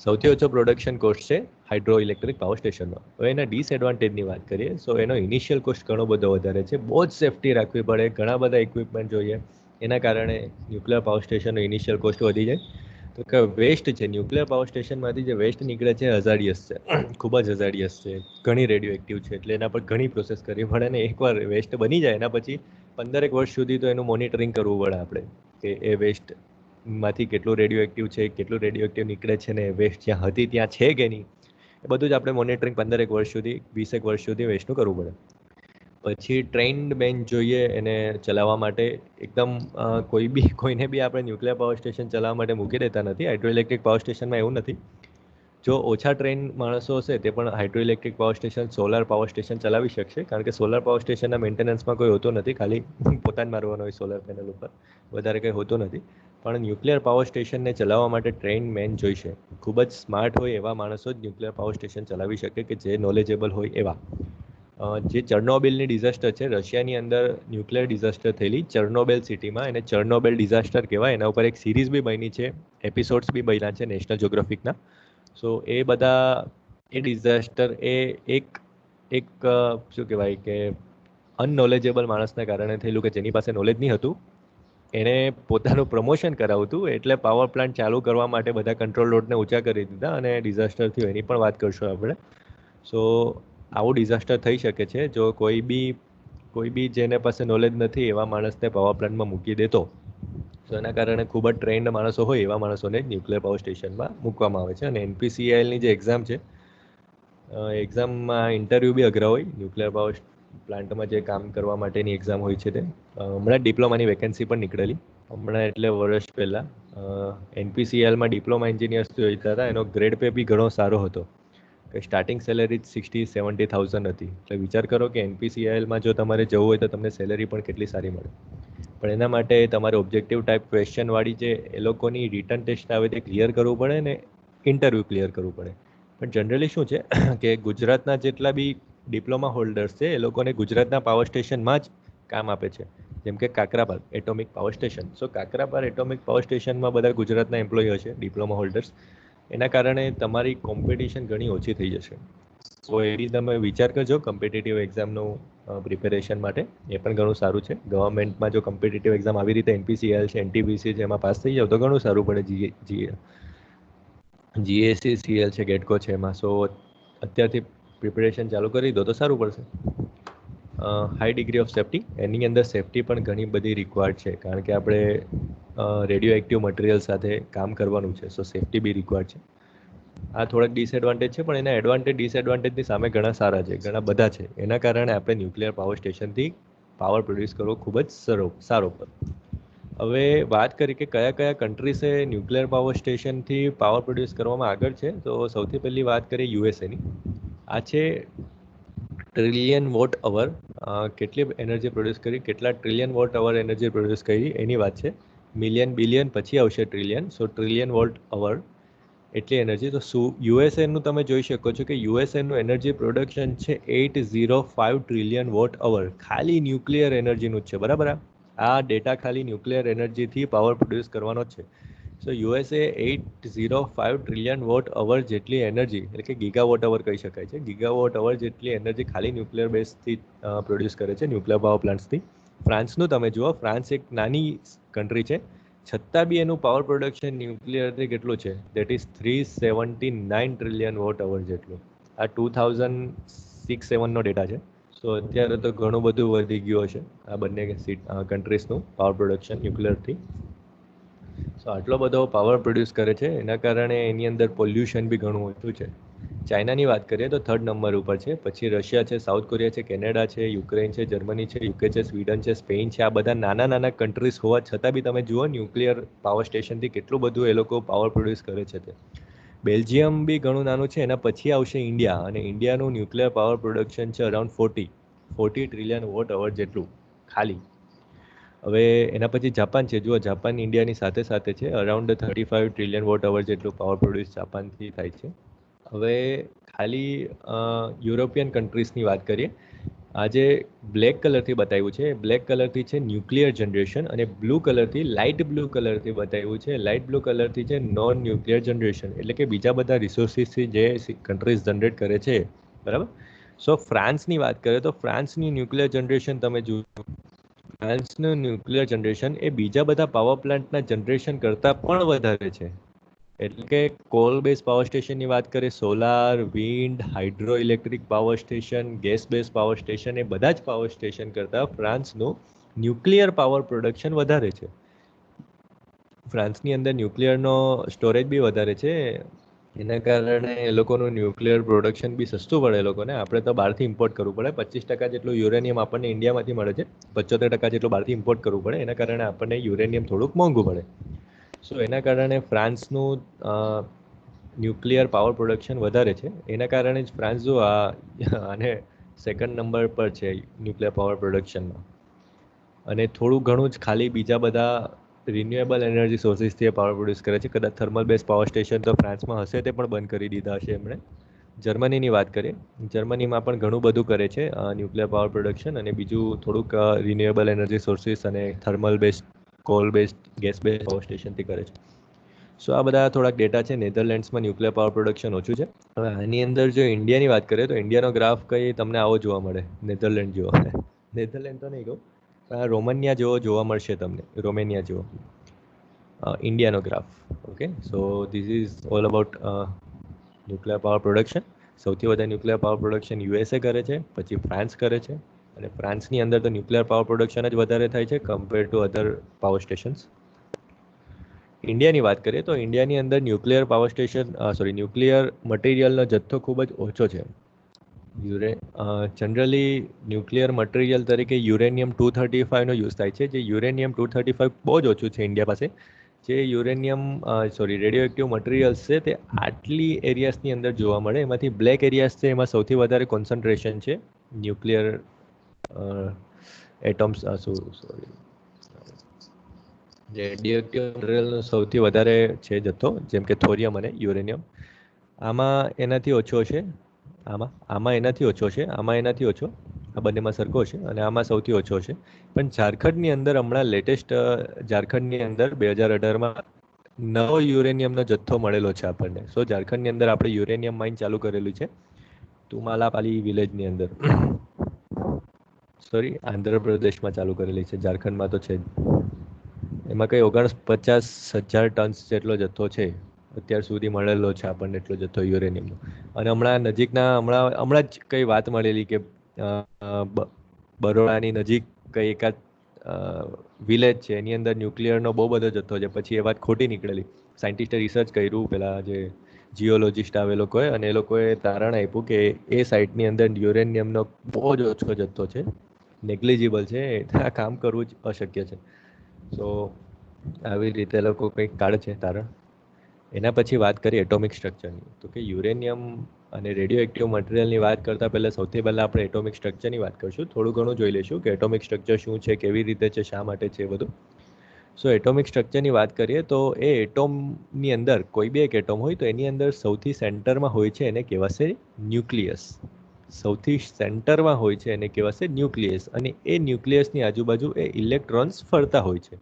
સૌથી ઓછો પ્રોડક્શન કોસ્ટ છે હાઇડ્રો ઇલેક્ટ્રિક પાવર સ્ટેશનનો. હવે એના ડિસએડવાન્ટેજની વાત કરીએ, સો એનો ઇનિશિયલ કોસ્ટ ઘણો બધો વધારે છે. બહુ જ સેફટી રાખવી પડે, ઘણા બધા ઇક્વિપમેન્ટ જોઈએ. એના કારણે ન્યુક્લિયર પાવર સ્ટેશનનો ઇનિશિયલ કોસ્ટ વધી જાય. તો કે વેસ્ટ છે, ન્યુક્લિયર પાવર સ્ટેશનમાંથી જે વેસ્ટ નીકળે છે હઝાર્ડિયસ છે, ખૂબ જ હઝાર્ડિયસ છે, ઘણી રેડિયો એક્ટિવ છે. એટલે એના પર ઘણી પ્રોસેસ કરવી પડે ને એકવાર વેસ્ટ બની જાય એના પછી 15 વર્ષ સુધી તો એનું મોનિટરિંગ કરવું પડે આપણે, કે એ વેસ્ટમાંથી કેટલું રેડિયો એક્ટિવ છે, કેટલું રેડિયો એક્ટિવ નીકળે છે, ને વેસ્ટ જ્યાં હતી ત્યાં છે કે નહીં, એ બધું જ આપણે મોનિટરિંગ 15 વર્ષ સુધી 20 વર્ષ સુધી વેસ્ટનું કરવું પડે. પછી ટ્રેન્ડ બેન જોઈએ એને ચલાવવા માટે. એકદમ કોઈને બી આપણે ન્યુક્લિયર પાવર સ્ટેશન ચલાવવા માટે મૂકી દેતા નથી. હાઇડ્રો ઇલેક્ટ્રિક પાવર સ્ટેશનમાં એવું નથી. જો ઓછા ટ્રેન માણસો હશે તે પણ hydro electric power station, solar power station ચલાવી શકશે, કારણ કે સોલાર પાવર સ્ટેશનના મેન્ટેનન્સમાં કોઈ હોતું નથી, ખાલી પોતાને મારવાનો હોય સોલાર પેનલ ઉપર, વધારે કંઈ હોતું નથી. પણ ન્યુક્લિયર પાવર સ્ટેશનને ચલાવવા માટે ટ્રેન મેન જોઈશે. ખૂબ જ સ્માર્ટ હોય એવા માણસો જ ન્યુક્લિયર પાવર સ્ટેશન ચલાવી શકે, કે જે નોલેજેબલ હોય એવા. જે ચર્નોબિલની ડિઝાસ્ટર છે, રશિયાની અંદર ન્યુક્લિયર ડિઝાસ્ટર થયેલી ચર્નોબિલ સિટીમાં, એને ચર્નોબિલ ડિઝાસ્ટર કહેવાય. એના ઉપર એક સિરીઝ બી બની છે, એપિસોડ્સ બી બન્યા છે નેશનલ જ્યોગ્રાફિકના. સો એ બધા એ ડિઝાસ્ટર એક શું કહેવાય કે અનનોલેજેબલ માણસના કારણે થયેલું, કે જેની પાસે નોલેજ નહીં હતું, એણે પોતાનું પ્રમોશન કરાવ્યું હતું, એટલે પાવર પ્લાન્ટ ચાલુ કરવા માટે બધા કંટ્રોલ લોડને ઊંચા કરી દીધા અને ડિઝાસ્ટર થયું. એની પણ વાત કરશું આપણે. સો આવું ડિઝાસ્ટર થઈ શકે છે જો કોઈ બી કોઈ બી જેને પાસે નોલેજ નથી એવા માણસને પાવર પ્લાન્ટમાં મૂકી દેતો. તો એના કારણે ખૂબ જ ટ્રેન્ડ માણસો હોય એવા માણસોને ન્યુક્લિયર પાવર સ્ટેશનમાં મૂકવામાં આવે છે. અને NPCILની જે એક્ઝામ છે, એક્ઝામમાં ઇન્ટરવ્યૂ બી અઘરા હોય. ન્યુક્લિયર પાવર પ્લાન્ટમાં જે કામ કરવા માટેની એક્ઝામ હોય છે તે હમણાં ડિપ્લોમાની વેકેન્સી પણ નીકળેલી હમણાં એટલે વર્ષ પહેલાં. NPCILમાં ડિપ્લોમા એન્જિનિયર્સ જોઈતા હતા. એનો ગ્રેડ પે બી ઘણો સારો હતો કે સ્ટાર્ટિંગ સેલેરી 60-70,000 હતી. એટલે વિચાર કરો કે NPCILમાં જો તમારે જવું હોય તો તમને સેલેરી પણ કેટલી સારી મળે. પણ એના માટે તમારે ઓબ્જેક્ટિવ ટાઈપ ક્વેશ્ચનવાળી જે એ લોકોની રિટર્ન ટેસ્ટ આવે તે ક્લિયર કરવું પડે ને ઇન્ટરવ્યૂ ક્લિયર કરવું પડે. પણ જનરલી શું છે કે ગુજરાતના જેટલા બી ડિપ્લોમા હોલ્ડર્સ છે એ લોકોને ગુજરાતના પાવર સ્ટેશનમાં જ કામ આપે છે. જેમ કે કાકરાપાર એટોમિક પાવર સ્ટેશન. સો કાકરાપાર એટોમિક પાવર સ્ટેશનમાં બધા ગુજરાતના એમ્પ્લોય હશે ડિપ્લોમા હોલ્ડર્સ. એના કારણે તમારી કોમ્પિટિશન ઘણી ઓછી થઈ જશે. સો એની તમે વિચાર કરજો કોમ્પિટિટિવ એક્ઝામનું પ્રિપેરેશન માટે. એ પણ ઘણું સારું છે. ગવર્મેન્ટમાં જો કોમ્પિટિટિવ એક્ઝામ આવી રીતે NPCIL છે, NTPC છે એમાં પાસ થઈ જાવ તો ઘણું સારું પડે. GSC CL છે, ગેટકો છે એમાં. સો અત્યારથી પ્રિપેરેશન ચાલુ કરી દો તો સારું પડશે. હાઈ ડિગ્રી ઓફ સેફ્ટી, એની અંદર સેફ્ટી પણ ઘણી બધી રિક્વાયર્ડ છે કારણ કે આપણે રેડિયો એક્ટિવ મટીરિયલ સાથે કામ કરવાનું છે. સો સેફ્ટી બી રિક્વાયર્ડ છે. આ થોડાક ડિસએડવાન્ટેજ છે પણ એના એડવાન્ટેજ ડિસએડવાન્ટેજની સામે ઘણા સારા છે, ઘણા બધા છે. એના કારણે આપણે ન્યુક્લિયર પાવર સ્ટેશનથી પાવર પ્રોડ્યુસ કરવો ખૂબ જ સારો પડે. હવે વાત કરી કે કયા કયા કન્ટ્રીસે ન્યુક્લિયર પાવર સ્ટેશનથી પાવર પ્રોડ્યુસ કરવામાં આગળ છે, તો સૌથી પહેલી વાત કરીએ યુએસએની. આ છે ટ્રિલિયન વોટ અવર. કેટલી એનર્જી પ્રોડ્યુસ કરી, કેટલા trillion watt hour energy produce કરી એની વાત છે. મિલિયન બિલિયન પછી આવશે ટ્રિલિયન. સો ટ્રિલિયન વોટ અવર એટલી એનર્જી. તો યુએસએનું તમે જોઈ શકો છો કે યુએસએનું એનર્જી પ્રોડક્શન છે 805 ટ્રિલિયન વોટ અવર. ખાલી ન્યુક્લિયર એનર્જીનું જ છે, બરાબર. આ ડેટા ખાલી ન્યુક્લિયર એનર્જીથી પાવર પ્રોડ્યુસ કરવાનો જ છે. સો યુએસએ 805 ટ્રિલિયન વોટ અવર જેટલી એનર્જી, એટલે કે ગીગા વોટ અવર કહી શકાય છે, ગીગા વોટ અવર જેટલી એનર્જી ખાલી ન્યુક્લિયર બેઝથી પ્રોડ્યુસ કરે છે, ન્યુક્લિયર પાવર પ્લાન્ટ્સથી. ફ્રાન્સનું તમે જુઓ, ફ્રાન્સ એક નાની કન્ટ્રી છે, છતાં બી એનું પાવર પ્રોડક્શન ન્યુક્લિયરથી કેટલું છે, that is 379 trillion watt hour જેટલું. આ 2006-07નો ડેટા છે. સો અત્યારે તો ઘણું બધું વધી ગયું હશે આ બંને કન્ટ્રીઝનું પાવર પ્રોડક્શન ન્યુક્લિયરથી. સો આટલો બધો પાવર પ્રોડ્યુસ કરે છે, એના કારણે એની અંદર પોલ્યુશન બી ઘણું ઓછું છે. ચાઇનાની વાત કરીએ તો 3rd નંબર ઉપર છે. પછી રશિયા છે, સાઉથ કોરિયા છે, કેનેડા છે, યુક્રેન છે, જર્મની છે, UK છે, સ્વીડન છે, સ્પેન છે. આ બધા નાના નાના કન્ટ્રીઝ હોવા છતાં બી તમે જુઓ ન્યુક્લિયર પાવર સ્ટેશનથી કેટલું બધું એ લોકો પાવર પ્રોડ્યુસ કરે છે. તે બેલ્જિયમ બી ઘણું નાનું છે. એના પછી આવશે ઇન્ડિયા, અને ઇન્ડિયાનું ન્યુક્લિયર પાવર પ્રોડક્શન છે અરાઉન્ડ 40 ટ્રિલિયન વોટ અવર જેટલું ખાલી. હવે એના પછી જાપાન છે. જુઓ, જાપાન ઇન્ડિયાની સાથે સાથે છે. અરાઉન્ડ 35 ટ્રિલિયન વોટ અવર જેટલું પાવર પ્રોડ્યુસ જાપાનથી થાય છે. હવે ખાલી યુરોપિયન કન્ટ્રીઝની વાત કરીએ. આજે બ્લેક કલરથી બતાવ્યું છે, બ્લેક કલરથી છે ન્યુક્લિયર જનરેશન, અને બ્લુ કલરથી, લાઇટ બ્લુ કલરથી બતાવ્યું છે, લાઇટ બ્લુ કલરથી છે નોન ન્યુક્લિયર જનરેશન. એટલે કે બીજા બધા રિસોર્સિસથી જે કન્ટ્રીઝ જનરેટ કરે છે, બરાબર. સો ફ્રાન્સની વાત કરીએ તો ફ્રાન્સની ન્યુક્લિયર જનરેશન તમે જુઓ, ફ્રાન્સનું ન્યુક્લિયર જનરેશન એ બીજા બધા પાવર પ્લાન્ટના જનરેશન કરતાં પણ વધારે છે. એટલે કે કોલ બેઝ પાવર સ્ટેશનની વાત કરીએ, solar, wind, hydroelectric power station, gas base power station, એ બધા જ પાવર સ્ટેશન કરતાં ફ્રાન્સનું ન્યુક્લિયર પાવર પ્રોડક્શન વધારે છે. ફ્રાન્સની અંદર ન્યુક્લિયરનો સ્ટોરેજ બી વધારે છે. એના કારણે એ લોકોનું ન્યુક્લિયર પ્રોડક્શન બી સસ્તું પડે એ લોકોને. આપણે તો બહારથી ઇમ્પોર્ટ કરવું પડે. 25% જેટલું યુરેનિયમ આપણને ઇન્ડિયામાંથી મળે છે, 75% જેટલું બહારથી ઇમ્પોર્ટ કરવું પડે. એના કારણે આપણને યુરેનિયમ થોડુંક મોંઘું પડે. સો એના કારણે ફ્રાન્સનું ન્યુક્લિયર પાવર પ્રોડક્શન વધારે છે. એના કારણે જ ફ્રાન્સ જો આને 2nd નંબર પર છે ન્યુક્લિયર પાવર પ્રોડક્શનમાં. અને થોડું ઘણું જ ખાલી બીજા બધા રિન્યુએબલ એનર્જી સોર્સિસથી પાવર પ્રોડ્યુસ કરે છે. કદાચ થર્મલ બેઝ પાવર સ્ટેશન તો ફ્રાન્સમાં હશે, તે પણ બંધ કરી દીધા હશે એમણે. જર્મનીની વાત કરીએ, જર્મનીમાં પણ ઘણું બધું કરે છે ન્યુક્લિયર પાવર પ્રોડક્શન, અને બીજું થોડુંક રિન્યુએબલ એનર્જી સોર્સિસ અને thermal base, call base, gas base power સ્ટેશનથી કરે છે. સો આ બધા થોડાક ડેટા છે. નેધરલેન્ડ્સમાં ન્યુક્લિયર પાવર પ્રોડક્શન ઓછું છે. હવે આની અંદર જો ઇન્ડિયાની વાત કરીએ તો ઇન્ડિયાનો ગ્રાફ કંઈ તમને આવો જોવા મળે, નેધરલેન્ડ જેવો. નેધરલેન્ડ તો નહીં કહું, પણ રોમાનિયા જેવો જોવા મળશે તમને, રોમેનિયા જેવો ઇન્ડિયાનો graph. Okay, so this is all about nuclear power production. સૌથી વધારે ન્યુક્લિયર પાવર પ્રોડક્શન યુએસએ કરે છે, પછી ફ્રાન્સ કરે છે, અને ફ્રાન્સની અંદર તો ન્યુક્લિયર પાવર પ્રોડક્શન જ વધારે થાય છે compare to other power stations. ઇન્ડિયાની વાત કરીએ તો ઇન્ડિયાની અંદર ન્યુક્લિયર પાવર સ્ટેશન ન્યુક્લિયર મટીરિયલનો જથ્થો ખૂબ જ ઓછો છે. જનરલી ન્યુક્લિયર મટીરિયલ તરીકે યુરેનિયમ 235નો યુઝ થાય છે. જે યુરેનિયમ 235 બહુ જ ઓછું છે ઇન્ડિયા પાસે. જે યુરેનિયમ રેડિયો એક્ટિવ મટીરિયલ્સ છે તે આટલી એરિયાસની અંદર જોવા મળે. એમાંથી બ્લેક એરિયાસ છે એમાં સૌથી વધારે કોન્સન્ટ્રેશન છે ન્યુક્લિયર એટમ્સ રેડિયો એક્ટિવ મટીરિયલનો સૌથી વધારે છે જથ્થો, જેમ કે થોરિયમ અને યુરેનિયમ. આમાં એનાથી ઓછો છે, આમાં એનાથી ઓછો છે, આમાં એનાથી ઓછો, આ બંનેમાં સરખો છે અને આમાં સૌથી ઓછો છે. પણ ઝારખંડની અંદર હમણાં લેટેસ્ટ ઝારખંડની અંદર 2018માં નવો યુરેનિયમનો જથ્થો મળેલો છે આપણને. ઝારખંડની અંદર આપણે યુરેનિયમ માઇન ચાલુ કરેલું છે તુમાલાપાલી વિલેજની અંદર. આંધ્રપ્રદેશમાં ચાલુ કરેલી છે, ઝારખંડમાં તો છે જ. એમાં કંઈ 49,000 ટન્સ જેટલો જથ્થો છે અત્યાર સુધી મળેલો છે આપણને, એટલો જથ્થો યુરેનિયમનો. અને હમણાં જ કંઈ વાત મળેલી કે બરોડાની નજીક કંઈ એકાદ વિલેજ છે એની અંદર ન્યુક્લિયરનો બહુ બધો જથ્થો છે. પછી એ વાત ખોટી નીકળેલી. સાયન્ટિસ્ટે રિસર્ચ કર્યું, પેલા જે જીઓલોજિસ્ટ આવે લોકોએ, અને એ લોકોએ તારણ આપ્યું કે એ સાઇટની અંદર યુરેનિયમનો બહુ જ ઓછો જથ્થો છે, નેગ્લિજિબલ છે, આ કામ કરવું જ અશક્ય છે. આવી રીતે લોકો કંઈક કાઢે છે તારણ. એના પછી વાત કરીએ એટોમિક સ્ટ્રક્ચરની. તો કે યુરેનિયમ અને રેડિયો એક્ટિવ મટીરિયલની વાત કરતાં પહેલાં સૌથી પહેલાં આપણે એટોમિક સ્ટ્રક્ચરની વાત કરીશું. થોડું ઘણું જોઈ લઈશું કે એટોમિક સ્ટ્રક્ચર શું છે, કેવી રીતે છે, શા માટે છે, એ બધું. એટોમિક સ્ટ્રક્ચરની વાત કરીએ તો એ એટોમની અંદર કોઈ બી એક એટોમ હોય તો એની અંદર સૌથી સેન્ટરમાં હોય છે એને કહેવાશે ન્યુક્લિયસ. સૌથી સેન્ટરમાં હોય છે એને કહેવાશે ન્યુક્લિયસ. અને એ ન્યુક્લિયસની આજુબાજુ એ ઇલેક્ટ્રોન્સ ફરતા હોય છે.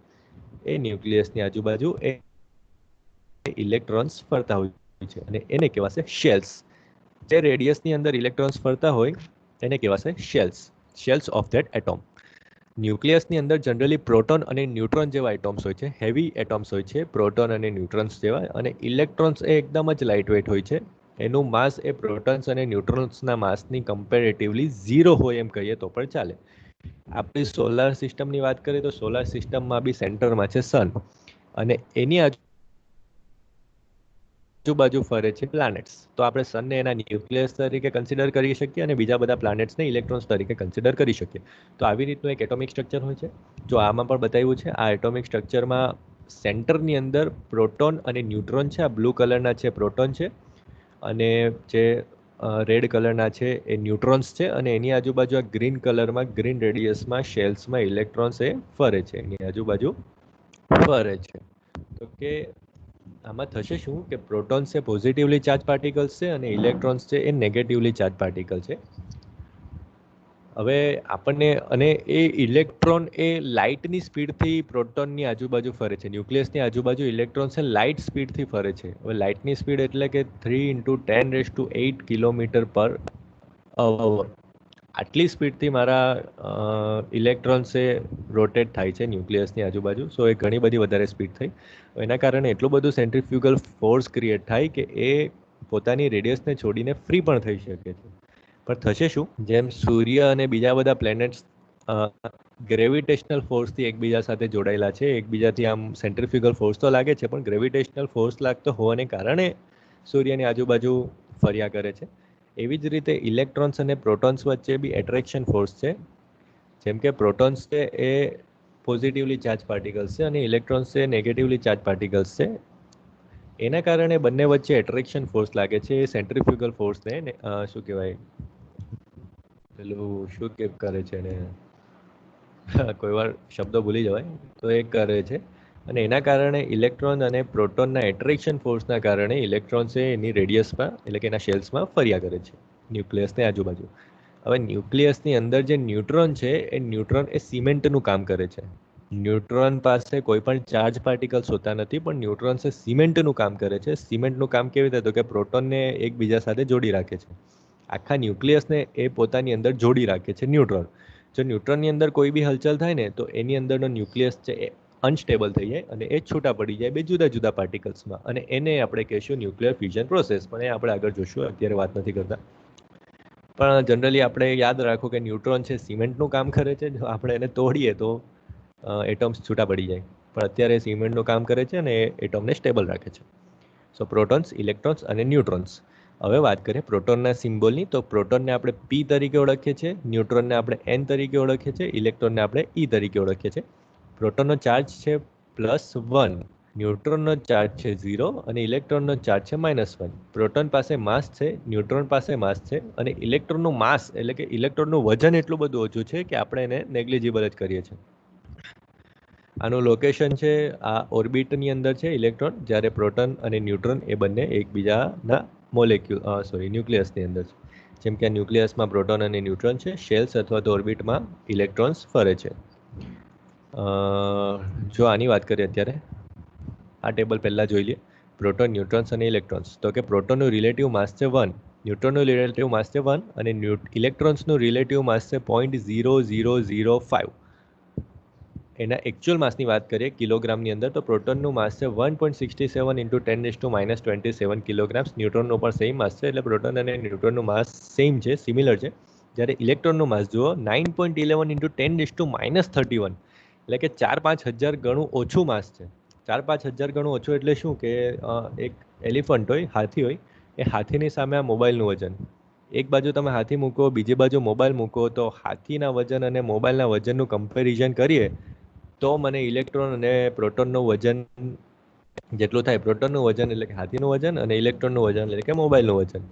અને એને કહેવાશે શેલ્સ. જે રેડિયસની અંદર ઇલેક્ટ્રોન્સ ફરતા હોય એને કહેવાશે શેલ્સ ઓફ ધેટ એટોમ. ન્યુક્લિયસની અંદર જનરલી પ્રોટોન અને ન્યુટ્રોન જેવા એટોમ્સ હોય છે, હેવી એટોમ્સ હોય છે, પ્રોટોન અને ન્યુટ્રોન્સ જેવા. અને ઇલેક્ટ્રોન્સ એ એકદમ જ લાઇટ વેઇટ હોય છે. એનું માસ એ પ્રોટોન્સ અને ન્યુટ્રોન્સના માસની કમ્પેરેટિવલી 0 હોય એમ કહીએ તો પણ ચાલે. આપણી સોલાર સિસ્ટમની વાત કરીએ તો સોલાર સિસ્ટમમાં બી સેન્ટરમાં છે સન, અને એની આજુબાજુ ફરે છે પ્લાનેટ્સ. તો આપણે સનને એના ન્યુક્લિયસ તરીકે કન્સિડર કરી શકીએ અને બીજા બધા પ્લાનેટ્સને ઇલેક્ટ્રોન્સ તરીકે કન્સિડર કરી શકીએ. તો આવી રીતનું એક એટોમિક સ્ટ્રક્ચર હોય છે. જો આમાં પણ બતાવ્યું છે, આ એટોમિક સ્ટ્રક્ચરમાં સેન્ટરની અંદર પ્રોટોન અને ન્યુટ્રોન છે. આ બ્લુ કલરના છે પ્રોટોન છે, અને જે રેડ કલરના છે એ ન્યુટ્રોન્સ છે. અને એની આજુબાજુ આ ગ્રીન કલરમાં, ગ્રીન રેડિયસમાં, શેલ્સમાં ઇલેક્ટ્રોન્સ એ ફરે છે, એની આજુબાજુ ફરે છે. તો કે આમાં થશે શું કે પ્રોટોન્સ એ પોઝિટિવલી ચાર્જ પાર્ટિકલ્સ છે અને ઇલેક્ટ્રોન્સ છે એ નેગેટિવલી ચાર્જ પાર્ટિકલ છે. હવે આપણને, અને એ ઇલેક્ટ્રોન એ લાઇટની સ્પીડથી પ્રોટોનની આજુબાજુ ફરે છે. ન્યુક્લિયસની આજુબાજુ ઇલેક્ટ્રોન્સ એ લાઇટ સ્પીડથી ફરે છે. હવે લાઇટની સ્પીડ એટલે કે 3 × 10⁸ કિલોમીટર પર અવર. આટલી સ્પીડથી મારા ઇલેક્ટ્રોન્સ એ રોટેટ થાય છે ન્યુક્લિયસની આજુબાજુ. એ ઘણી બધી વધારે સ્પીડ થઈ. એના કારણે એટલું બધું સેન્ટ્રીફ્યુગલ ફોર્સ ક્રિએટ થાય કે એ પોતાની રેડિયસને છોડીને ફ્રી પણ થઈ શકે છે. પણ થશે શું, જેમ સૂર્ય અને બીજા બધા પ્લેનેટ્સ ગ્રેવિટેશનલ ફોર્સથી એકબીજા સાથે જોડાયેલા છે, એકબીજાથી આમ સેન્ટ્રીફ્યુગલ ફોર્સ તો લાગે છે, પણ ગ્રેવિટેશનલ ફોર્સ લાગતો હોવાને કારણે સૂર્યની આજુબાજુ ફર્યા કરે છે. એવી જ રીતે ઇલેક્ટ્રોન્સ અને પ્રોટોન્સ વચ્ચે બી એટ્રેક્શન ફોર્સ છે. જેમ કે પ્રોટોન્સ છે એ પોઝિટિવલી ચાર્જ પાર્ટિકલ્સ છે અને ઇલેક્ટ્રોન્સ છે નેગેટિવલી ચાર્જ પાર્ટિકલ્સ છે. એના કારણે બંને વચ્ચે એટ્રેક્શન ફોર્સ લાગે છે. એ સેન્ટ્રીફ્યુગલ ફોર્સને શું કહેવાય, પેલું શું કે કરે છે એને, કોઈ વાર શબ્દો ભૂલી જવાય, તો એ કરે છે. અને એના કારણે ઇલેક્ટ્રોન અને પ્રોટોનના એટ્રેક્શન ફોર્સના કારણે ઇલેક્ટ્રોન્સ એની રેડિયસમાં, એટલે કે એના શેલ્સમાં ફર્યા કરે છે ન્યુક્લિયસની આજુબાજુ. હવે ન્યુક્લિયસની અંદર જે ન્યુટ્રોન છે એ ન્યુટ્રોન એ સિમેન્ટનું કામ કરે છે. ન્યુટ્રોન પાસે કોઈ પણ ચાર્જ પાર્ટિકલ્સ હોતા નથી, પણ ન્યુટ્રોન્સ એ સિમેન્ટનું કામ કરે છે. સિમેન્ટનું કામ કેવી રીતે, તો કે પ્રોટોનને એકબીજા સાથે જોડી રાખે છે. આખા ન્યુક્લિયસને એ પોતાની અંદર જોડી રાખે છે ન્યુટ્રોન. જો ન્યુટ્રોનની અંદર કોઈ બી હલચલ થાય ને તો એની અંદરનો ન્યુક્લિયસ છે એ અનસ્ટેબલ થઈ જાય અને એ છૂટા પડી જાય બે જુદા જુદા પાર્ટિકલ્સમાં, અને એને આપણે કહીશું ન્યુક્લિયર ફ્યુઝન પ્રોસેસ. પણ એ આપણે આગળ જોશું, અત્યારે વાત નથી કરતા. પણ જનરલી આપણે યાદ રાખો કે ન્યુટ્રોન છે સિમેન્ટનું કામ કરે છે, જો આપણે એને તોડીએ તો એટમ્સ છૂટા પડી જાય, પણ અત્યારે સિમેન્ટનું કામ કરે છે અને એટમને સ્ટેબલ રાખે છે. સો પ્રોટોન્સ, ઇલેક્ટ્રોન્સ અને ન્યુટ્રોન્સ. હવે વાત કરીએ પ્રોટોનના સિમ્બોલની, તો પ્રોટોનને આપણે P તરીકે ઓળખીએ છીએ, ન્યુટ્રોનને આપણે N તરીકે ઓળખીએ છીએ, ઇલેક્ટ્રોનને આપણે E તરીકે ઓળખીએ છીએ. પ્રોટોનનો ચાર્જ છે +1, ન્યુટ્રોનનો ચાર્જ છે 0 અને ઇલેક્ટ્રોનનો ચાર્જ છે -1. પ્રોટોન પાસે માસ છે, ન્યુટ્રોન પાસે માસ છે અને ઇલેક્ટ્રોનનું માસ એટલે કે ઇલેક્ટ્રોનનું વજન એટલું બધું ઓછું છે કે આપણે એને નેગ્લિજિબલ જ કરીએ છીએ. આનું લોકેશન છે આ ઓર્બિટની અંદર છે ઇલેક્ટ્રોન, જ્યારે પ્રોટોન અને ન્યુટ્રોન એ બંને એકબીજાના ન્યુક્લિયસની અંદર છે. જેમ કે ન્યુક્લિયસમાં પ્રોટોન અને ન્યુટ્રોન છે, શેલ્સ અથવા તો ઓર્બિટમાં ઇલેક્ટ્રોન્સ ફરે છે. જો આની વાત કરીએ અત્યારે, આ ટેબલ પહેલાં જોઈ લઈએ, પ્રોટોન, ન્યુટ્રોન્સ અને ઇલેક્ટ્રોન્સ. તો કે પ્રોટોનનું રિલેટિવ માસ છે 1, ન્યુટ્રોનનું રિલેટિવ માસ છે 1 અને ઇલેક્ટ્રોન્સનું રિલેટિવ માસ છે 0.0005. એના એકચ્યુઅલ માસની વાત કરીએ કિલોગ્રામની અંદર, તો પ્રોટોનનું માસ છે 1.67 × 10⁻27 કિલોગ્રામ્સ. ન્યુટ્રોનનો પણ સેમ માસ છે, એટલે પ્રોટોન અને ન્યુટ્રોનનું માસ સેમ છે, સિમિલર છે. જ્યારે ઇલેક્ટ્રોનનું માસ જુઓ 9.11 × 10⁻31, એટલે કે 4-5 હજાર ગણું ઓછું માસ છે. 4-5 હજાર ગણું ઓછું એટલે શું કે એક એલિફન્ટ હોય, હાથી હોય, એ હાથીની સામે આ મોબાઈલનું વજન. એક બાજુ તમે હાથી મૂકો, બીજી બાજુ મોબાઈલ મૂકો, તો હાથીના વજન અને મોબાઈલના વજનનું કમ્પેરિઝન કરીએ તો મને ઇલેક્ટ્રોન અને પ્રોટોનનું વજન જેટલું થાય, પ્રોટોનનું વજન એટલે કે હાથીનું વજન અને ઇલેક્ટ્રોનનું વજન એટલે કે મોબાઈલનું વજન.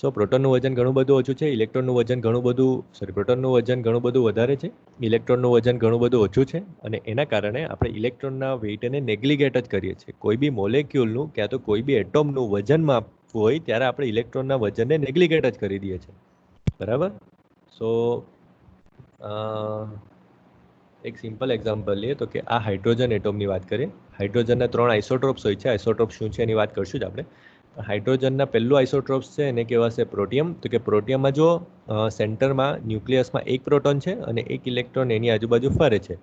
સો પ્રોટોનનું વજન ઘણું બધું ઓછું છે, પ્રોટોનનું વજન ઘણું બધું વધારે છે, ઇલેક્ટ્રોનનું વજન ઘણું બધું ઓછું છે, અને એના કારણે આપણે ઇલેક્ટ્રોનના વેઇટને નેગ્લિગેટ જ કરીએ છીએ. કોઈ બી મોલેક્યુલનું ક્યાં તો કોઈ બી એટોમનું વજન માપવું હોય ત્યારે આપણે ઇલેક્ટ્રોનના વજનને નેગ્લિગેટ જ કરી દઈએ છીએ. બરાબર? સો એક સિમ્પલ એક્ઝામ્પલ લઈએ તો કે આ હાઇડ્રોજન એટોમની વાત કરીએ. હાઇડ્રોજનના 3 આઇસોટોપ્સ હોય છે. આઇસોટોપ શું છે એની વાત કરશું જ આપણે. હાઇડ્રોજનના પહેલું આઇસોટોપ્સ છે એને કહેવાશે પ્રોટિયમ. તો કે પ્રોટિયમમાં જો સેન્ટરમાં ન્યુક્લિયસમાં એક પ્રોટોન છે અને એક ઇલેક્ટ્રોન એની આજુબાજુ ફરે છે.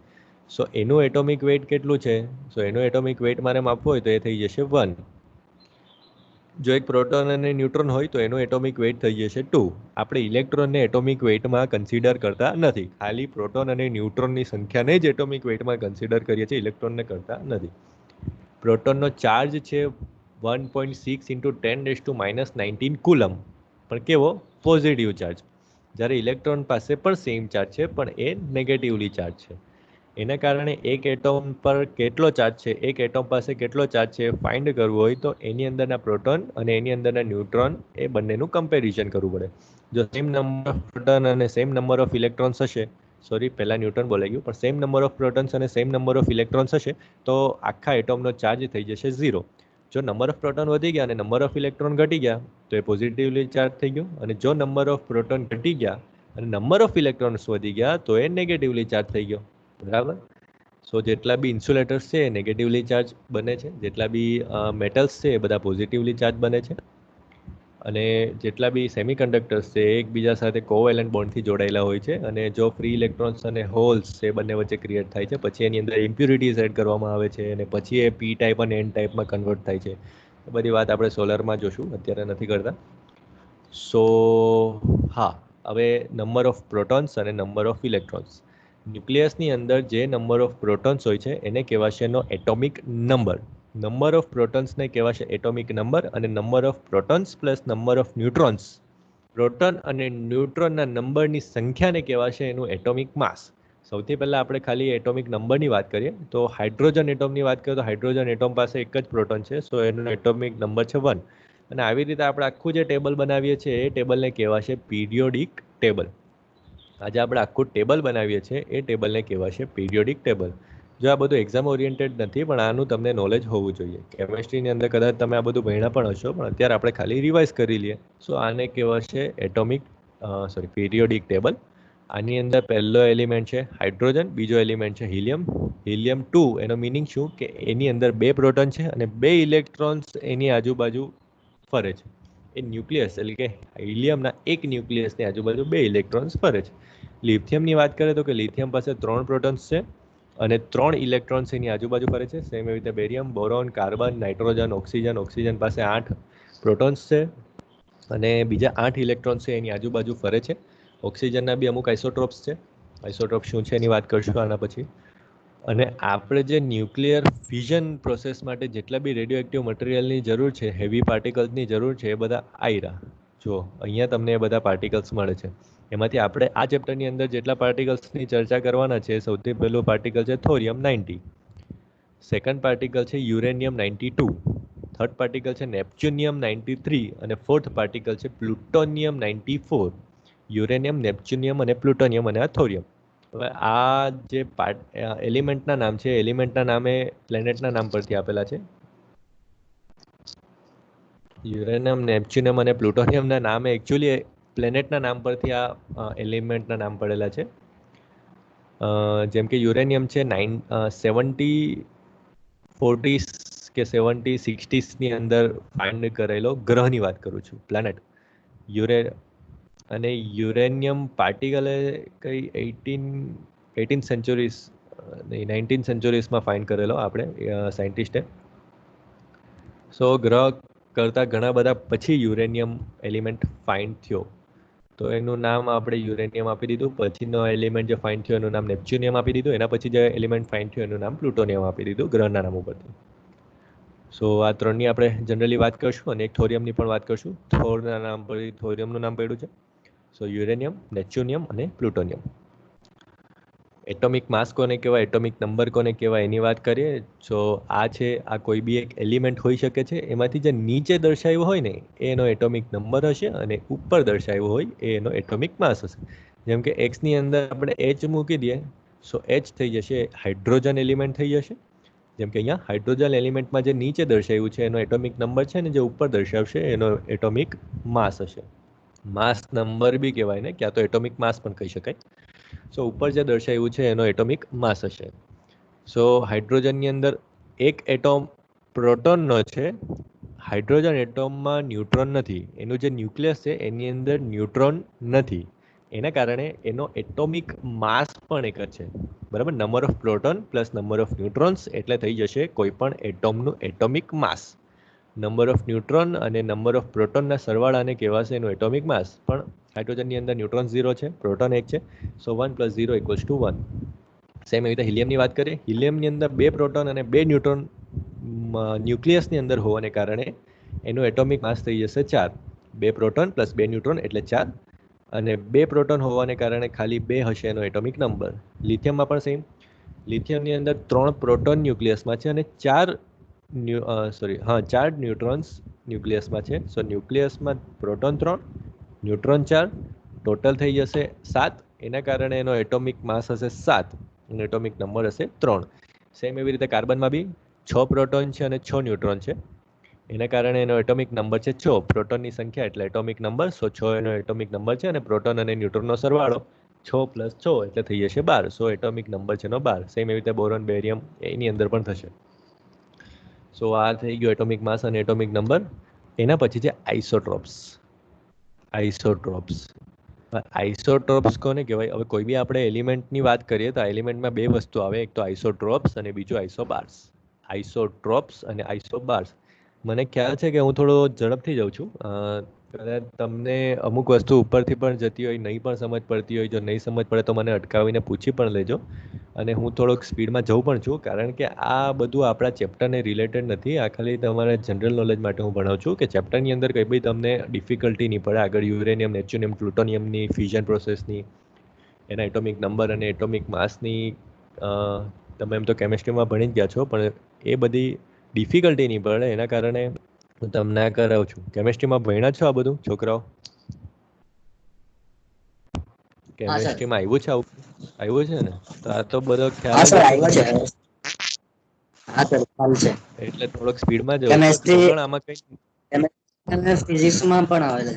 સો એનું એટોમિક વેઇટ કેટલું છે? સો એનું એટોમિક વેઇટ મારે માપવું હોય તો એ થઈ જશે 1. જો એક પ્રોટોન અને ન્યુટ્રોન હોય તો એનું એટોમિક વેઇટ થઈ જશે 2. આપણે ઇલેક્ટ્રોનને એટોમિક વેઇટમાં કન્સિડર કરતા નથી, ખાલી પ્રોટોન અને ન્યુટ્રોનની સંખ્યાને જ એટોમિક વેઇટમાં કન્સિડર કરીએ છીએ, ઇલેક્ટ્રોનને કરતા નથી. પ્રોટોનનો ચાર્જ છે 1.6 × 10⁻19 કુલમ, પણ કેવો? Positive charge. જ્યારે ઇલેક્ટ્રોન પાસે પણ સેમ ચાર્જ છે, પણ એ નેગેટિવલી ચાર્જ છે. એના કારણે એક એટોમ પર કેટલો ચાર્જ છે, એક એટોમ પાસે કેટલો ચાર્જ છે ફાઇન્ડ કરવું હોય તો એની અંદરના પ્રોટોન અને એની અંદરના ન્યુટ્રોન એ બંનેનું કમ્પેરિઝન કરવું પડે. જો સેમ નંબર ઓફ પ્રોટોન અને સેમ નંબર ઓફ ઇલેક્ટ્રોન્સ હશે, પહેલા ન્યુટ્રોન બોલાઈ ગયું, પણ સેમ નંબર ઓફ પ્રોટોન્સ અને સેમ નંબર ઓફ ઇલેક્ટ્રોન્સ હશે તો આખા એટોમનો ચાર્જ થઈ જશે 0. જો નંબર ઓફ પ્રોટોન વધી ગયા અને નંબર ઓફ ઇલેક્ટ્રોન ઘટી ગયા તો એ પોઝિટિવલી ચાર્જ થઈ ગયો, અને જો નંબર ઓફ પ્રોટોન ઘટી ગયા અને નંબર ઓફ ઇલેક્ટ્રોન્સ વધી ગયા તો એ નેગેટિવલી ચાર્જ થઈ ગયો. બરાબર? સો જેટલા બી ઇન્સ્યુલેટર્સ છે એ નેગેટિવલી ચાર્જ બને છે, જેટલા બી મેટલ્સ છે એ બધા પોઝિટિવલી ચાર્જ બને છે, અને જેટલા બી સેમિકન્ડક્ટર્સ છે એ એકબીજા સાથે કોવેલેન્ટ બોન્ડથી જોડાયેલા હોય છે, અને જો ફ્રી ઇલેક્ટ્રોન્સ અને હોલ્સ એ બંને વચ્ચે ક્રિએટ થાય છે, પછી એની અંદર ઇમ્પ્યુરિટીઝ એડ કરવામાં આવે છે અને પછી એ પી ટાઈપ અને એન ટાઈપમાં કન્વર્ટ થાય છે. એ બધી વાત આપણે સોલરમાં જોશું, અત્યારે નથી કરતા. સો હા, હવે નંબર ઓફ પ્રોટોન્સ અને નંબર ઓફ ઇલેક્ટ્રોન્સ. ન્યુક્લિયસની અંદર જે નંબર ઓફ પ્રોટોન્સ હોય છે એને કહેવાશે એનો એટોમિક નંબર. નંબર ઓફ પ્રોટોન્સને કહેવાશે એટોમિક નંબર, અને number of protons plus number of neutrons, proton અને ન્યુટ્રોનના નંબરની સંખ્યાને કહેવાશે એનું એટોમિક માસ. સૌથી પહેલાં આપણે ખાલી એટોમિક નંબરની વાત કરીએ તો હાઇડ્રોજન એટોમની વાત કરીએ તો હાઇડ્રોજન એટોમ પાસે એક જ પ્રોટોન છે, સો એનો એટોમિક નંબર છે 1. અને આવી રીતે આપણે આખું જે ટેબલ બનાવીએ છીએ એ ટેબલને કહેવાશે પીરિયોડિક ટેબલ. આજે આપણે આખું ટેબલ બનાવીએ છીએ એ ટેબલને કહેવાશે પીરિયોડિક ટેબલ. જો આ બધું એક્ઝામ ઓરિએન્ટેડ નથી, પણ આનું તમને નોલેજ હોવું જોઈએ. કેમેસ્ટ્રીની અંદર કદાચ તમે આ બધું ભણ્યા પણ હશો, પણ અત્યારે આપણે ખાલી રિવાઇઝ કરી લઈએ. સો આને કહેવાશે પીરિયોડિક ટેબલ. આની અંદર પહેલો એલિમેન્ટ છે હાઇડ્રોજન, બીજો એલિમેન્ટ છે હિલિયમ. હિલિયમ 2 એનો મિનિંગ શું કે એની અંદર 2 પ્રોટોન છે અને 2 ઇલેક્ટ્રોન્સ એની આજુબાજુ ફરે છે. એ ન્યુક્લિયસ એટલે કે હિલિયમના એક ન્યુક્લિયસની આજુબાજુ 2 ઇલેક્ટ્રોન્સ ફરે છે. લિથિયમની વાત કરીએ તો કે લિથિયમ પાસે 3 પ્રોટોન્સ છે અને 3 ઇલેક્ટ્રોન્સ એની આજુબાજુ ફરે છે. સેમ એવી રીતે barium, boron, carbon, nitrogen, oxygen પાસે 8 પ્રોટોન્સ છે અને બીજા 8 ઇલેક્ટ્રોન્સ છે એની આજુબાજુ ફરે છે. ઓક્સિજનના બી અમુક આઇસોટ્રોપ્સ છે. આઇસોટ્રોપ શું છે એની વાત કરશું આના પછી. અને આપણે જે ન્યુક્લિયર ફ્યુઝન પ્રોસેસ માટે જેટલા બી રેડિયો એક્ટિવ મટીરિયલની જરૂર છે, હેવી પાર્ટિકલ્સની જરૂર છે, એ બધા આયરા. જો અહીંયા તમને એ બધા પાર્ટિકલ્સ મળે છે. એમાંથી આપણે આ ચેપ્ટરની અંદર જેટલા પાર્ટિકલ્સની ચર્ચા કરવાના છે, સૌથી પહેલું પાર્ટિકલ છે થોરિયમ 90, સેકન્ડ પાર્ટિકલ છે યુરેનિયમ 92, થર્ડ પાર્ટિકલ છે નેપ્ચ્યુનિયમ 93 અને ફોર્થ પાર્ટિકલ છે પ્લુટોનિયમ 94. યુરેનિયમ, નેપ્ચ્યુનિયમ અને પ્લુટોનિયમ અને આ થોરિયમ. હવે આ જે એલિમેન્ટના નામ છે, એલિમેન્ટના નામે પ્લેનેટના નામ પરથી આપેલા છે. યુરેનિયમ, નેપ્ચ્યુનિયમ અને પ્લુટોનિયમના નામે એકચ્યુઅલી પ્લેનેટના નામ પરથી આ એલિમેન્ટના નામ પડેલા છે. જેમ કે યુરેનિયમ છે 70 40 કે 70 60ની અંદર ફાઇન્ડ કરેલો ગ્રહની વાત કરું છું, પ્લેનેટ અને યુરેનિયમ પાર્ટિકલ કઈ 18th સેન્ચુરીઝ નહીં 19th સેન્ચુરીઝમાં ફાઇન્ડ કરેલો આપણે સાયન્ટિસ્ટે. સો ગ્રહ કરતાં ઘણા બધા પછી યુરેનિયમ એલિમેન્ટ ફાઇન્ડ થયો, તો એનું નામ આપણે યુરેનિયમ આપી દીધું. પછીનો એલિમેન્ટ જે ફાઇન્ડ થયો એનું નામ નેપ્ચ્યુનિયમ આપી દીધું. એના પછી જે એલિમેન્ટ ફાઇન્ડ થયો એનું નામ પ્લુટોનિયમ આપી દીધું ગ્રહના નામ ઉપરથી. સો આ ત્રણની આપણે જનરલી વાત કરશું અને એક થોરિયમની પણ વાત કરશું. થોરના નામ પર થોરિયમનું નામ પડ્યું છે. સો યુરેનિયમ, નેપ્ચ્યુનિયમ અને પ્લુટોનિયમ. એટોમિક માસ કોને કહેવાય, એટોમિક નંબર કોને કહેવાય એની વાત કરીએ. સો આ કોઈ બી એક એલિમેન્ટ હોઈ શકે છે. એમાંથી જે નીચે દર્શાવ્યું હોય ને એ એનો એટોમિક નંબર હશે અને ઉપર દર્શાવ્યું હોય એ એનો એટોમિક માસ હશે. જેમ કે એક્સની અંદર આપણે એચ મૂકી દઈએ, સો એચ થઈ જશે હાઇડ્રોજન એલિમેન્ટ થઈ જશે. જેમ કે અહીંયા હાઇડ્રોજન એલિમેન્ટમાં જે નીચે દર્શાવ્યું છે એનો એટોમિક નંબર છે, ને જે ઉપર દર્શાવશે એનો એટોમિક માસ હશે. માસ નંબર બી કહેવાય ને, ક્યાં તો એટોમિક માસ પણ કહી શકાય. સો ઉપર જે દર્શાવ્યું છે એનો એટોમિક માસ હશે. સો હાઇડ્રોજનની અંદર એક એટોમ પ્રોટોનનો છે. હાઇડ્રોજન એટોમમાં ન્યુટ્રોન નથી. એનું જે ન્યુક્લિયસ છે એની અંદર ન્યુટ્રોન નથી. એના કારણે એનો એટોમિક માસ પણ એક જ છે. બરાબર, number of proton plus number of neutrons એટલે થઈ જશે કોઈ પણ એટોમનું atomic mass. Number of neutron અને નંબર ઓફ પ્રોટોનના સરવાળાને કહેવાશે એનું એટોમિક માસ. પણ હાઇડ્રોજનની અંદર ન્યુટ્રોન 0 છે, પ્રોટોન 1 છે. સો 1 + 0 = 1. સેમ એવી રીતે હિલિયમની વાત કરીએ. હિલિયમની અંદર 2 પ્રોટોન અને 2 ન્યુટ્રોન ન્યુક્લિયસની અંદર હોવાને કારણે એનું એટોમિક માસ થઈ જશે 4. 2 પ્રોટોન પ્લસ 2 ન્યુટ્રોન એટલે 4. અને 2 પ્રોટોન હોવાને કારણે ખાલી 2 હશે એનો એટોમિક નંબર. લિથિયમમાં પણ સેમ. લિથિયમની અંદર 3 પ્રોટોન ન્યુક્લિયસમાં છે અને 4 ન્યુટ્રોન્સ ન્યુક્લિયસમાં છે. સો ન્યુક્લિયસમાં પ્રોટોન 3, ન્યુટ્રોન 4, ટોટલ થઈ જશે 7. એના કારણે એનો એટોમિક માસ હશે 7 અને એટોમિક નંબર હશે 3. સેમ એવી રીતે કાર્બનમાં બી 6 પ્રોટોન છે અને 6 ન્યુટ્રોન છે. એના કારણે એનો એટોમિક નંબર છે 6. પ્રોટોનની સંખ્યા એટલે એટોમિક નંબર. સો 6 એનો એટોમિક નંબર છે અને પ્રોટોન અને ન્યુટ્રોનનો સરવાળો 6 + 6 એટલે થઈ જશે 12. સો એટોમિક નંબર છે એનો 12. સેમ એવી રીતે બોરોન, બેરિયમ એની અંદર પણ થશે. સો આ થઈ ગયો એટોમિક માસ અને એટોમિક નંબર. એના પછી છે આઇસોટ્રોપ્સ. આઇસોટ્રોપ્સ કોને કહેવાય? હવે કોઈ બી આપણે એલિમેન્ટની વાત કરીએ તો આ એલિમેન્ટમાં 2 વસ્તુ આવે, એક તો આઇસોટ્રોપ્સ અને બીજું આઇસોબાર્સ. આઇસોટ્રોપ્સ અને આઇસોબાર્સ. મને ખ્યાલ છે કે હું થોડો ઝડપથી જાઉં છું. કદાચ તમને અમુક વસ્તુ ઉપરથી પણ જતી હોય, નહીં પણ સમજ પડતી હોય. જો નહીં સમજ પડે તો મને અટકાવીને પૂછી પણ લેજો. અને હું થોડોક સ્પીડમાં જઉં પણ છું, કારણ કે આ બધું આપણા ચેપ્ટરને રિલેટેડ નથી. આ ખાલી તમારા જનરલ નોલેજ માટે હું ભણાવું છું કે ચેપ્ટરની અંદર કંઈ બી તમને ડિફિકલ્ટી નહીં પડે. આગળ યુરેનિયમ, નેપ્ચ્યુનિયમ, પ્લુટોનિયમની ફ્યુઝન પ્રોસેસની, એના એટોમિક નંબર અને એટોમિક માસની તમે એમ તો કેમિસ્ટ્રીમાં ભણી જ ગયા છો, પણ એ બધી ડિફિકલ્ટી નહીં પડે. એના કારણે હું તમને આ કરાવું છું. કેમિસ્ટ્રીમાં ભણ્યા છો આ બધું છોકરાઓ? કેમિસ્ટ્રીમાં આવ્યું છે આવું? આવ્યું છે ને? તો આ તો બધો ખ્યાલ જ હશે ને? એટલે થોડોક સ્પીડમાં જવું છું તો પણ આમાં કઈ ફિઝિક્સમાં પણ આવે છે.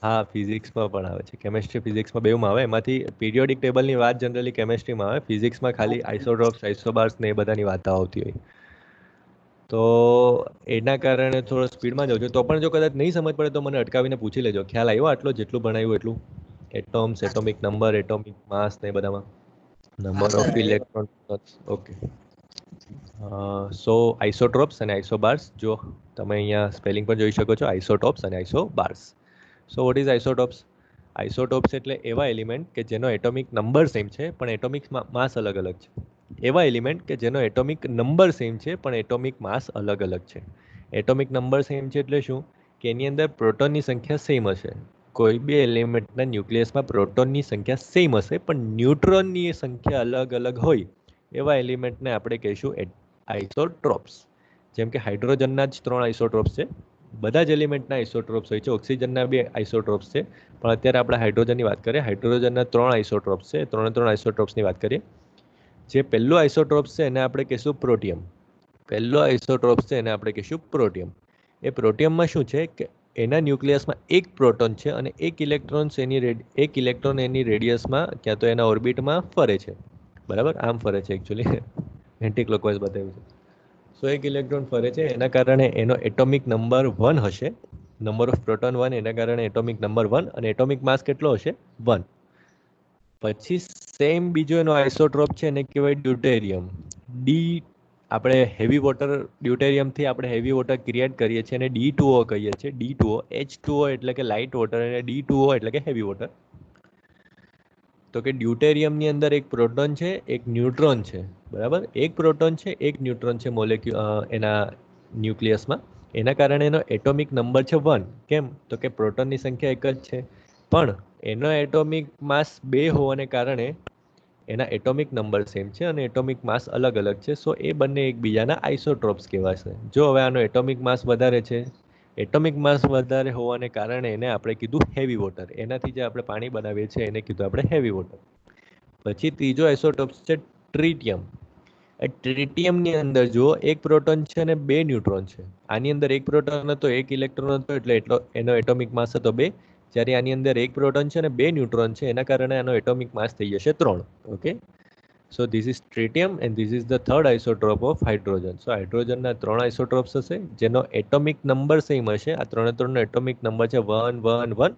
હા, ફિઝિક્સમાં પણ આવે છે. કેમિસ્ટ્રી ફિઝિક્સમાં બેઉમાં આવે. એમાંથી પીરિયોડિક ટેબલની વાત જનરલી કેમિસ્ટ્રીમાં આવે. ફિઝિક્સમાં ખાલી આઇસોટ્રોપ્સ, આઇસોબાર્સ ને એ બધાની વાત આવતી હોય. તો એના કારણે થોડો સ્પીડમાં જાઉં છું. તો પણ જો કદાચ નહીં સમજ પડે તો મને અટકાવીને પૂછી લેજો. ખ્યાલ આવ્યો આટલો જેટલું ભણાવ્યું એટલું? એટોમ્સ, એટોમિક નંબર, એટોમિક માસ ને બધામાં નંબર ઓફ ઇલેક્ટ્રોન. ઓકે. સો આઇસોટ્રોપ્સ અને આઇસોબાર્સ, જો તમે અહીંયા સ્પેલિંગ પણ જોઈ શકો છો, આઇસોટોપ્સ અને આઇસોબાર્સ. So what is આઇસોટોપ્સ? આઇસોટોપ્સ એટલે એવા એલિમેન્ટ કે જેનો એટોમિક નંબર સેમ છે પણ એટોમિક માસ અલગ અલગ છે. એવા એલિમેન્ટ કે જેનો એટોમિક નંબર સેમ છે પણ એટોમિક માસ અલગ અલગ છે. એટોમિક નંબર સેમ છે એટલે શું? કે એની અંદર પ્રોટોનની સંખ્યા સેમ હશે. કોઈ બી એલિમેન્ટના ન્યુક્લિયસમાં પ્રોટોનની સંખ્યા સેમ હશે પણ ન્યુટ્રોનની સંખ્યા અલગ અલગ હોય એવા એલિમેન્ટને આપણે કહીશું આઇસોટ્રોપ્સ. જેમ કે હાઇડ્રોજનના જ 3 આઇસોટ્રોપ્સ છે. બધા જ એલિમેન્ટના આઇસોટ્રોપ્સ હોય છે. ઓક્સિજનના બી આઇસોટ્રોપ્સ છે, પણ અત્યારે આપણે હાઇડ્રોજનની વાત કરીએ. હાઇડ્રોજનના 3 આઇસોટ્રોપ્સ છે. 3 આઇસોટ્રોપ્સની વાત કરીએ. જે પહેલું આઇસોટ્રોપ્સ છે એને આપણે કહીશું પ્રોટિયમ. પહેલો આઇસોટ્રોપ્સ છે એને આપણે કહીશું પ્રોટિયમ. એ પ્રોટિયમમાં શું છે કે એના ન્યુક્લિયસમાં એક પ્રોટોન છે અને એક ઇલેક્ટ્રોન એની રેડિયસમાં ક્યાં તો એના ઓર્બિટમાં ફરે છે. બરાબર, આમ ફરે છે એકચ્યુઅલી, એન્ટી ક્લોકવાઇઝ બતાવ્યું છે. સો એક ઇલેક્ટ્રોન ફરે છે, એના કારણે એનો એટોમિક નંબર 1 હશે. નંબર ઓફ પ્રોટોન 1, એના કારણે એટોમિક નંબર 1 અને એટોમિક માસ કેટલો હશે? 1. પછી સેમ બીજો એનો આઇસોટ્રોપ છે એને કહેવાય ડ્યુટેરિયમ. ડી આપણે હેવી વોટર, ડ્યુટેરિયમથી આપણે હેવી વોટર ક્રિએટ કરીએ છીએ અને D2O કહીએ છીએ. D2O, H2O એટલે કે લાઇટ વોટર અને D2O એટલે કે હેવી વોટર. તો કે ડ્યુટેરિયમની અંદર એક પ્રોટોન છે, એક ન્યુટ્રોન છે. બરાબર, એક પ્રોટોન છે, એક ન્યુટ્રોન છે એના ન્યુક્લિયસમાં. એના કારણે એનો એટોમિક નંબર છે 1. કેમ? તો કે પ્રોટોનની સંખ્યા એક જ છે, પણ એનો એટોમિક માસ 2 હોવાને કારણે એના એટોમિક નંબર સેમ છે અને એટોમિક માસ અલગ અલગ છે. સો એ બંને એકબીજાના આઇસોટ્રોપ્સ કહેવાશે. જો હવે આનો એટોમિક માસ વધારે છે, એટોમિક માસ વધારે હોવાને કારણે એને આપણે કીધું હેવી વોટર. એનાથી જે આપણે પાણી બનાવીએ છીએ એને કીધું આપણે હેવી વોટર. પછી ત્રીજો આઇસોટોપ્સ છે ટ્રિટિયમ. ટ્રિટિયમની અંદર જુઓ, એક પ્રોટોન છે અને 2 ન્યુટ્રોન છે. આની અંદર એક પ્રોટોન હતો, એક ઇલેક્ટ્રોન હતો, એટલે એનો એટોમિક માસ હતો 2. જ્યારે આની અંદર એક પ્રોટોન છે અને 2 ન્યુટ્રોન છે, એના કારણે આનો એટોમિક માસ થઈ જશે 3. Okay, so this is tritium and this is the third isotope of hydrogen. So હાઇડ્રોજનના 3 આઇસોટ્રોપ્સ હશે જેનો એટોમિક નંબર સેમ હશે. આ 3નો એટોમિક નંબર છે 1 1 1,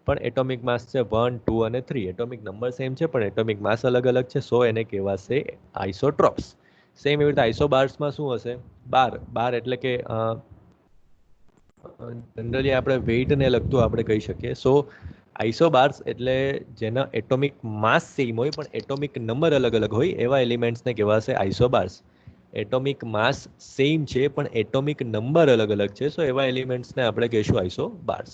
પણ એટોમિક માસ છે 1 2 અને 3. એટોમિક નંબર સેમ છે પણ એટોમિક માસ અલગ અલગ છે. સો એને કહેવાશે આઇસોટ્રોપ્સ. સેમ એવી રીતે આઇસોબાર્સમાં શું હશે? બાર એટલે કે જનરલી આપણે વેઇટને લગતું આપણે કહી શકીએ. સો આઇસોબાર્સ એટલે જેના એટોમિક માસ સેમ હોય પણ એટોમિક નંબર અલગ અલગ હોય એવા એલિમેન્ટ્સને કહેવાશે આઇસોબાર્સ. એટોમિક માસ સેમ છે પણ એટોમિક નંબર અલગ અલગ છે, સો એવા એલિમેન્ટ્સને આપણે કહીશું આઇસોબાર્સ.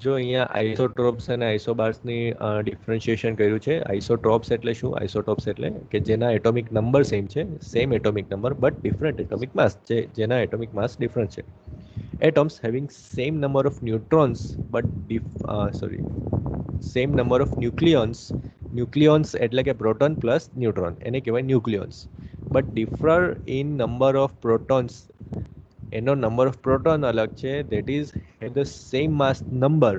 જો અહીંયા આઇસોટ્રોપ્સ અને આઇસોબાર્સની ડિફરન્શિએશન કર્યું છે. આઇસોટ્રોપ્સ એટલે શું? આઇસોટોપ્સ એટલે કે જેના એટોમિક નંબર સેમ છે, same atomic number but different atomic mass, જેના એટોમિક માસ ડિફરન્ટ છે. Atoms having same number of neutrons but same number of nucleons. Nucleons એટલે કે પ્રોટોન પ્લસ ન્યુટ્રોન, એને કહેવાય nucleons. But differ in number of protons. એનો number of proton અલગ છે. That is the same mass number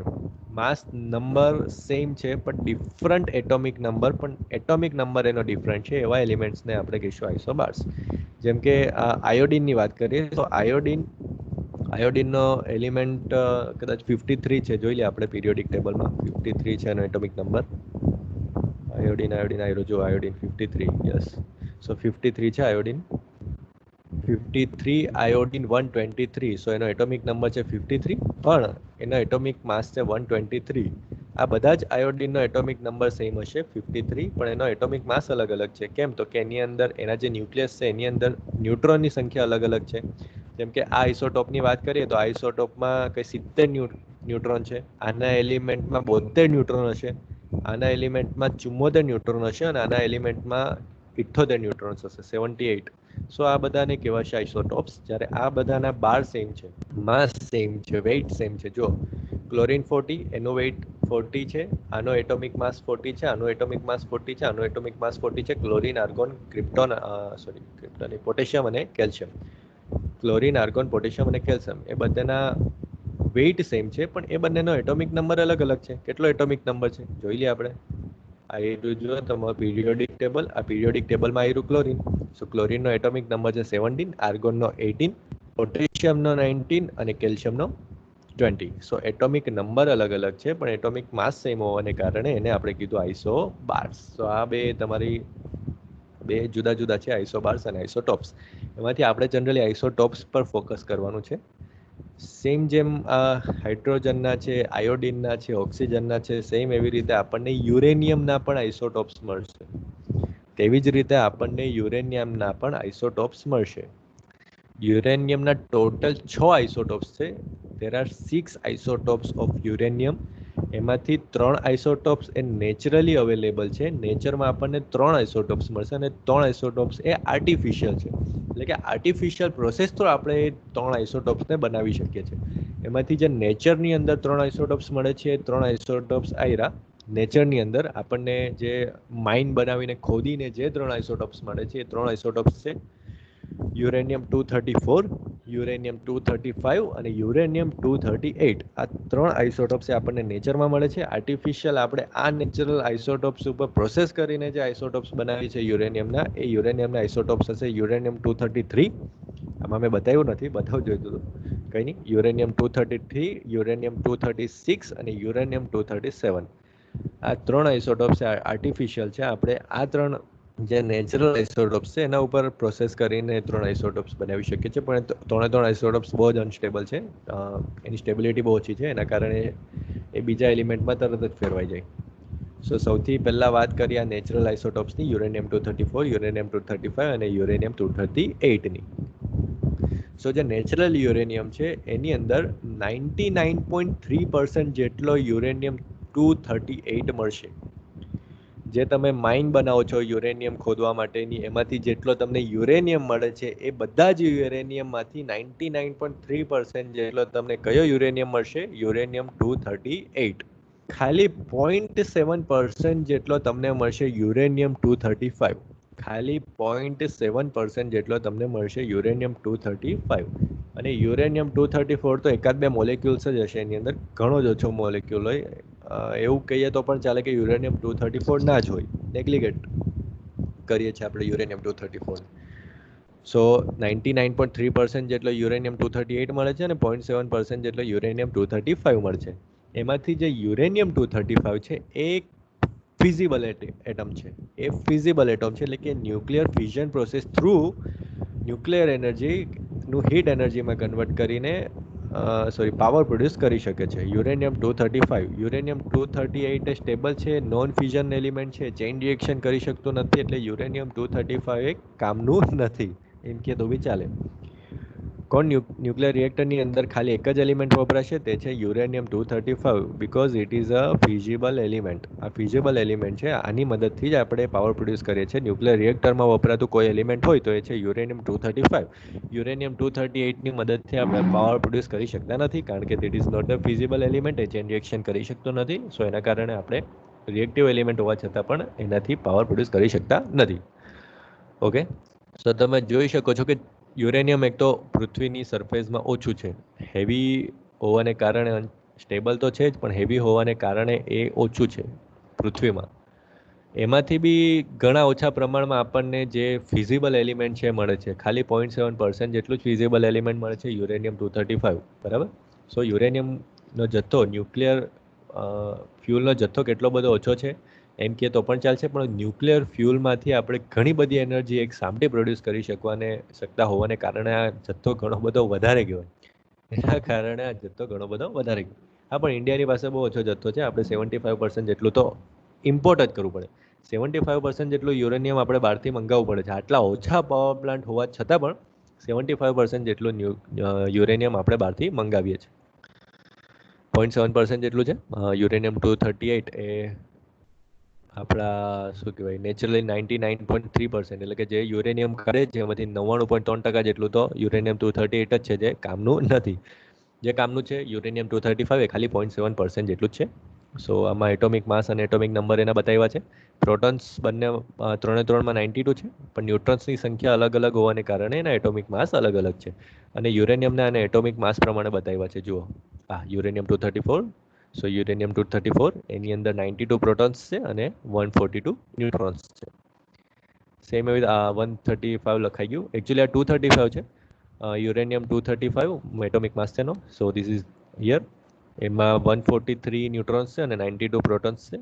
same છે પણ different atomic number, પણ એટોમિક નંબર એનો ડિફરન્ટ છે. એવા એલિમેન્ટ્સને આપણે કહીશું આઇસોબાર્સ. જેમ કે આયોડિનની વાત કરીએ તો આયોડિનનો એલિમેન્ટ કદાચ 53 છે. જોઈ લે આપણે પીરિયોડિક ટેબલમાં 53 છે એનો એટોમિક નંબર. આયોડિન 53. યસ, સો 53 છે આયોડિન. 53 આયોડિન 123. સો એનો એટોમિક નંબર છે 53 પણ એનો એટોમિક માસ છે 123. આ બધા જ આયોડિનનો એટોમિક નંબર સેમ હશે 53, પણ એનો એટોમિક માસ અલગ અલગ છે. કેમ? તો કે એની અંદર એના જે ન્યુક્લિયસ છે એની અંદર ન્યુટ્રોનની સંખ્યા અલગ અલગ છે. જેમ કે આ આઇસોટોપની વાત કરીએ તો આઇસોટોપમાં કંઈ 70 ન્યુટ્રોન છે. આના એલિમેન્ટમાં 72 ન્યુટ્રોન હશે. આના એલિમેન્ટમાં 74 ન્યુટ્રોન હશે અને આના એલિમેન્ટમાં 78 ન્યુટ્રોન્સ હશે, 78. સો આ બધાને કહેવાશે આઇસોટોપ્સ. જ્યારે આ બધાના બાર સેમ છે, માસ સેમ છે, વેઇટ સેમ છે. જો ક્લોરીન 40, એનો વેઇટ 40 છે, આનો એટોમિક માસ 40 છે, આનો એટોમિક માસ 40 છે, આનો એટોમિક માસ 40 છે. ક્લોરીન, આર્ગોન, પોટેશિયમ અને કેલ્શિયમ. ક્લોરીન, આર્ગોન, પોટેશિયમ અને કેલ્શિયમ એ બધાના વેઇટ સેમ છે પણ એ બંનેનો એટોમિક નંબર અલગ અલગ છે. કેટલો એટોમિક નંબર છે જોઈ લઈએ આપણે. આ જો તમારું પીરિયોડિક ટેબલ, આ પીરિયોડિક ટેબલમાં આવ્યું ક્લોરીન. સો ક્લોરીનનો એટોમિક નંબર છે 17, આર્ગોનનો 18, પોટેશિયમનો 19 અને કેલ્શિયમનો 20. સો એટોમિક નંબર અલગ અલગ છે પણ એટોમિક માસ સેમ હોવાને કારણે એને આપણે કીધું આઇસોબાર્સ. સો આ બે જુદા છે, આઇસોબાર્સ અને આઇસોટોપ્સ. એમાંથી આપણે જનરલી આઇસોટોપ્સ પર ફોકસ કરવાનું છે. સેમ જેમ હાઇડ્રોજનના છે, આયોડિનના છે, ઓક્સિજનના છે, સેમ એવી રીતે આપણને યુરેનિયમના પણ આઇસોટોપ્સ મળશે. તેવી જ રીતે આપણને યુરેનિયમના પણ આઇસોટોપ્સ મળશે. યુરેનિયમના ટોટલ 6 આઇસોટોપ્સ છે. there are 6 isotopes of uranium. એમાંથી 3 આઇસોટોપ્સ એ નેચરલી અવેલેબલ છે. નેચરમાં આપણને 3 આઇસોટોપ્સ મળશે અને 3 આઇસોટોપ્સ એ આર્ટિફિશિયલ છે. એટલે કે આર્ટિફિશિયલ પ્રોસેસ તો આપણે 3 આઇસોટોપ્સને બનાવી શકીએ છીએ. એમાંથી જે નેચરની અંદર 3 આઇસોટોપ્સ મળે છે, 3 આઇસોટોપ્સ આયરા નેચરની અંદર આપણને જે માઇન બનાવીને ખોદીને જે 3 આઇસોટોપ્સ મળે છે, એ 3 આઇસોટોપ્સ છે યુરેનિયમ 234, યુરેનિયમ 235 અને યુરેનિયમ 238. આ 3 આઇસોટોપ્સ આપણને નેચરમાં મળે છે. આર્ટિફિશિયલ આપણે આ નેચરલ આઇસોટોપ્સ ઉપર પ્રોસેસ કરીને જે આઇસોટોપ્સ બનાવી છે યુરેનિયમના, એ યુરેનિયમના આઇસોટોપ્સ હશે યુરેનિયમ 233. આમાં મેં બતાવ્યું નથી, બતાવવું જોઈતું હતું, કંઈ નહીં. યુરેનિયમ 233, યુરેનિયમ 236 અને યુરેનિયમ 237. આ 3 આઇસોટોપ્સ આર્ટિફિશિયલ છે. આપણે આ 3 જે નેચરલ આઇસોટોપ્સ છે એના ઉપર પ્રોસેસ કરીને 3 આઇસોટોપ્સ બનાવી શકીએ છીએ. પણ 3 આઇસોટોપ્સ બહુ જ અનસ્ટેબલ છે. એની સ્ટેબિલિટી બહુ ઓછી છે. એના કારણે એ બીજા એલિમેન્ટમાં તરત જ ફેરવાઈ જાય. સો સૌથી પહેલાં વાત કરીએ આ નેચરલ આઇસોટોપ્સની, યુરેનિયમ 234, યુરેનિયમ 235 અને યુરેનિયમ 238ની. સો જે નેચરલ યુરેનિયમ છે એની અંદર 99.3% જેટલો યુરેનિયમ 238 મળશે. જે તમે માઇન બનાવો છો યુરેનિયમ ખોદવા માટેની, એમાંથી જેટલો તમને યુરેનિયમ મળે છે એ બધા જ યુરેનિયમમાંથી 99.3% જેટલો તમને કયો યુરેનિયમ મળશે? યુરેનિયમ 238. ખાલી 0.7% જેટલો તમને મળશે યુરેનિયમ 235. ખાલી 0.7% જેટલો તમને મળશે યુરેનિયમ 235. અને યુરેનિયમ 234 તો એકાદ બે મોલેક્યુલ્સ જ હશે એની અંદર, ઘણો જ ઓછો મોલેક્યુલ હોય. એવું કહીએ તો પણ ચાલે કે યુરેનિયમ 234 ના જ હોય, નેગ્લિગેટ કરીએ છીએ આપણે યુરેનિયમ 234. સો 99.3% જેટલો યુરેનિયમ 238 મળે છે અને 0.7% જેટલો યુરેનિયમ 235 મળે છે. એમાંથી જે યુરેનિયમ 235 છે એ ફિઝિબલ એટમ છે. એ ફિઝિબલ એટમ છે, એટલે કે nuclear fission process through nuclear એનર્જીનું હીટ એનર્જીમાં કન્વર્ટ કરીને પાવર પ્રોડ્યુસ કરી શકે છે. યુરેનિયમ 235. યુરેનિયમ 238 એ સ્ટેબલ છે, નોન ફ્યુઝન એલિમેન્ટ છે, ચેઇન રિએક્શન કરી શકતું નથી, એટલે યુરેનિયમ 235 એ કામનું નથી, એમ કે તો બી ચાલે. કોણ ન્યુક્લિયર રિએક્ટરની અંદર ખાલી એક જ એલિમેન્ટ વપરાશે, તે છે uranium 235, because it is a feasible element. આ ફિઝિબલ એલિમેન્ટ છે, આની મદદથી જ આપણે પાવર પ્રોડ્યુસ કરીએ છીએ. ન્યુક્લિયર રિએક્ટરમાં વપરાતું કોઈ એલિમેન્ટ હોય તો એ છે યુરેનિયમ 235. યુરેનિયમ 238ની મદદથી આપણે પાવર પ્રોડ્યુસ કરી શકતા નથી, કારણ કે it is not a feasible element, એ ચેન રિએક્શન કરી શકતો નથી. સો એના કારણે આપણે રિએક્ટિવ એલિમેન્ટ હોવા છતાં પણ એનાથી પાવર પ્રોડ્યુસ કરી શકતા નથી. ઓકે, સો તમે જોઈ શકો છો કે યુરેનિયમ એક તો પૃથ્વીની સરફેસમાં ઓછું છે, હેવી હોવાને કારણે સ્ટેબલ તો છે જ, પણ હેવી હોવાને કારણે એ ઓછું છે પૃથ્વીમાં. એમાંથી બી ઘણા ઓછા પ્રમાણમાં આપણને જે ફિઝિબલ એલિમેન્ટ છે મળે છે. ખાલી 0.7% જેટલું જ ફિઝિબલ એલિમેન્ટ મળે છે યુરેનિયમ 235. બરાબર. સો યુરેનિયમનો જથ્થો, ન્યુક્લિયર ફ્યુલનો જથ્થો કેટલો બધો ઓછો છે એમ કે તો પણ ચાલશે, પણ ન્યુક્લિયર ફ્યુલમાંથી આપણે ઘણી બધી એનર્જી એક સામટે પ્રોડ્યુસ કરી શકતા હોવાને કારણે આ જથ્થો ઘણો બધો વધારે ગયો. એના કારણે આ જથ્થો ઘણો બધો વધારે ગયો. હા, પણ ઇન્ડિયાની પાસે બહુ ઓછો જથ્થો છે. આપણે 75% જેટલું તો ઇમ્પોર્ટ જ કરવું પડે. 75% જેટલું યુરેનિયમ આપણે બહારથી મંગાવવું પડે છે. આટલા ઓછા પાવર પ્લાન્ટ હોવા છતાં પણ 75% જેટલું યુરેનિયમ આપણે બહારથી મંગાવીએ છીએ. 0.7% જેટલું છે યુરેનિયમ 238 એ આપણા શું કહેવાય નેચરલી 99.3%, એટલે કે જે યુરેનિયમ કરે છે એમાંથી 99.3% જેટલું તો યુરેનિયમ 238 જ છે, જે કામનું નથી. જે કામનું છે યુરેનિયમ 235 એ ખાલી 0.7% જેટલું જ છે. સો આમાં એટોમિક માસ અને એટોમિક નંબર એના બતાવ્યા છે. પ્રોટોન્સ બંને 3 માં 92 છે, પણ ન્યુટ્રોન્સની સંખ્યા અલગ અલગ હોવાને કારણે એના એટોમિક માસ અલગ અલગ છે. અને યુરેનિયમના અને એટોમિક માસ પ્રમાણે બતાવ્યા છે. જુઓ, યુરેનિયમ 234. સો યુરેનિયમ 234 એની અંદર 92 પ્રોટોન્સ છે અને 142 ન્યુટ્રોન્સ છે. સેમ એવી 135 લખાઈ ગયું. એકચ્યુઅલી આ 235 છે. યુરેનિયમ 235 એટોમિક માસ છે. સો ધીસ ઇઝ હિયર. એમાં 143 ન્યુટ્રોન્સ છે અને 92 પ્રોટોન્સ છે.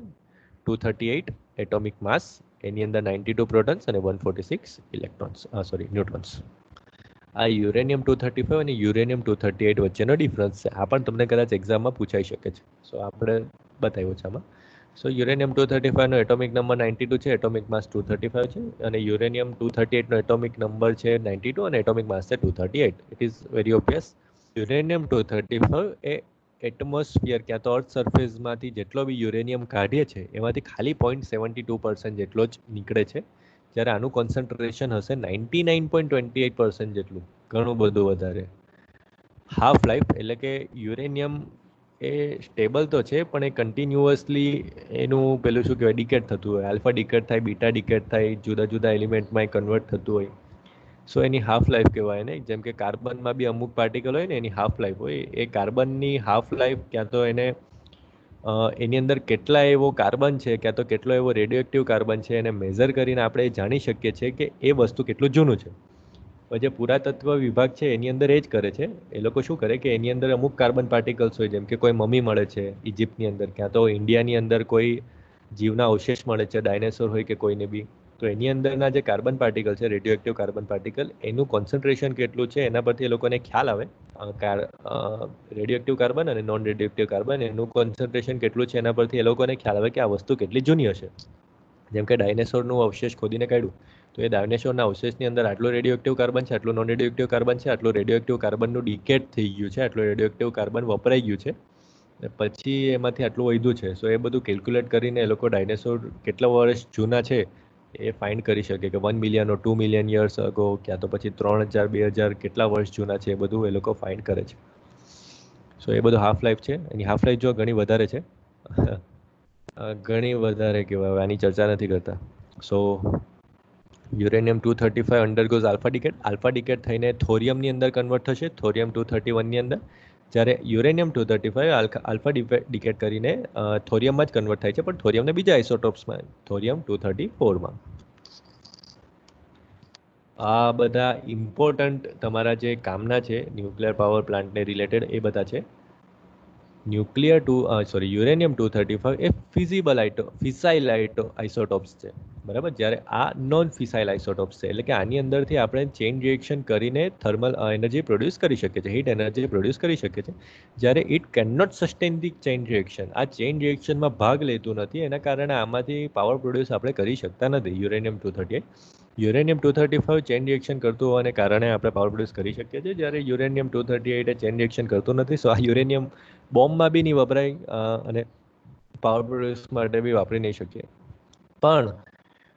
238 એટોમિક માસ, એની અંદર 92 પ્રોટોન્સ અને 146 ઇલેક્ટ્રોન્સ, ન્યુટ્રોન્સ. આ યુરેનિયમ 235 અને યુરેનિયમ 238 વચ્ચેનો ડિફરન્સ છે. આ પણ તમને કદાચ એક્ઝામમાં પૂછાઈ શકે છે. સો આપણે બતાવ્યું છે આમાં. સો યુરેનિયમ 235 નો એટોમિક નંબર 92 છે, એટોમિક માસ 235 છે, અને યુરેનિયમ 238 નો એટોમિક નંબર છે 92 અને એટોમિક માસ છે 238. It is very obvious. Uranium 235 A atmosphere ક્યાં તો અર્થ સરફેસમાંથી જેટલો બી યુરેનિયમ કાઢીએ છે એમાંથી ખાલી 0.72% જેટલો જ નીકળે છે, જ્યારે આનું કોન્સન્ટ્રેશન હશે 99.28% જેટલું, ઘણું બધું વધારે. હાફ લાઈફ એટલે કે યુરેનિયમ એ સ્ટેબલ તો છે પણ એ કન્ટિન્યુઅસલી એનું પેલું શું કહેવાય ડિકેટ થતું હોય, આલ્ફા ડિકેટ થાય, બીટા ડિકેટ થાય, જુદા જુદા એલિમેન્ટમાં એ કન્વર્ટ થતું હોય. સો એની હાફ લાઈફ કહેવાય ને. જેમ કે કાર્બનમાં બી અમુક પાર્ટિકલ હોય ને એની હાફ લાઈફ હોય, એ કાર્બનની હાફ લાઈફ ક્યાં તો એને એની અંદર કેટલા એવો કાર્બન છે ક્યાં તો કેટલો એવો રેડિયોએક્ટિવ કાર્બન છે એને મેઝર કરીને આપણે જાણી શકીએ છીએ કે એ વસ્તુ કેટલું જૂનું છે. જે પુરાતત્વ વિભાગ છે એની અંદર એ જ કરે છે. એ લોકો શું કરે કે એની અંદર અમુક કાર્બન પાર્ટિકલ્સ હોય, જેમ કે કોઈ મમ્મી મળે છે ઇજિપ્તની અંદર, ક્યાં તો ઇન્ડિયાની અંદર કોઈ જીવના અવશેષ મળે છે, ડાયનેસોર હોય કે કોઈને બી, તો એની અંદરના જે કાર્બન પાર્ટિકલ છે, રેડિયોએક્ટિવ કાર્બન પાર્ટિકલ, એનું કોન્સન્ટ્રેશન કેટલું છે એના પરથી એ લોકોને ખ્યાલ આવે. રેડિયોએક્ટિવ કાર્બન અને નોન રેડિયોએક્ટિવ કાર્બન એનું કોન્સન્ટ્રેશન કેટલું છે એના પરથી એ લોકોને ખ્યાલ આવે કે આ વસ્તુ કેટલી જૂની હશે. જેમ કે ડાયનેસોરનું અવશેષ ખોદીને કાઢ્યું તો એ ડાયનેસોરના અવશેષની અંદર આટલું રેડિયોએક્ટિવ કાર્બન છે, આટલું નોન રેડિયોએક્ટિવ કાર્બન છે, આટલું રેડિયોએક્ટિવ કાર્બનનું ડિકેટ થઈ ગયું છે, આટલું રેડિયોએક્ટિવ કાર્બન વપરાઈ ગયું છે, પછી એમાંથી આટલું વધ્યું છે. સો એ બધું કેલ્ક્યુલેટ કરીને એ લોકો ડાયનેસોર કેટલા વર્ષ જૂના છે એ ફાઇન્ડ કરી શકે કે 1 million or 2 million years ago, ક્યાં તો પછી 3000 2000 કેટલા વર્ષ જૂના છે એ બધું એ લોકો ફાઇન્ડ કરે છે. સો એ બધું હાફ લાઈફ છે. એની હાફ લાઈફ જો ઘણી વધારે છે, ઘણી વધારે કહેવાય, આની ચર્ચા નથી કરતા. સો યુરેનિયમ 235 અંડરગોઝ આલ્ફા ડિકેટ. આલ્ફા ડિકેટ થઈને થોરિયમની અંદર કન્વર્ટ થશે, થોરિયમ 231ની અંદર, જ્યારે યુરેનિયમ 235 આલ્ફા ડિકેટ કરીને થોરિયમમાં જ કન્વર્ટ થાય છે, પણ થોરિયમને બીજા આઇસોટોપ્સમાં, થોરિયમ 234માં. આ બધા ઇમ્પોર્ટન્ટ તમારા જે કામના છે ન્યુક્લિયર પાવર પ્લાન્ટને રિલેટેડ એ બધા છે. યુરેનિયમ 235 એ ફિસાઇલ આઇસોટોપ્સ છે, બરાબર. જ્યારે આ નોન ફિસાઇલ આઇસોટોપ્સ છે, એટલે કે આની અંદરથી આપણે ચેઇન રિએક્શન કરીને થર્મલ એનર્જી પ્રોડ્યુસ કરી શકીએ છીએ, હીટ એનર્જી પ્રોડ્યુસ કરી શકીએ છીએ, જ્યારે it can not sustain the chain reaction. આ ચેઇન રિએક્શનમાં ભાગ લેતું નથી, એના કારણે આમાંથી પાવર પ્રોડ્યુસ આપણે કરી શકતા નથી. યુરેનિયમ 235 ચેઇન રિએક્શન કરતું હોવાને કારણે આપણે પાવર પ્રોડ્યુસ કરી શકીએ છીએ, જ્યારે યુરેનિયમ 238 ચેઇન રિએક્શન કરતું નથી. સો આ યુરેનિયમ બોમ્બમાં બી નહીં વપરાય અને પાવર પ્રોડ્યુસ માટે બી વાપરી નહીં શકીએ. પણ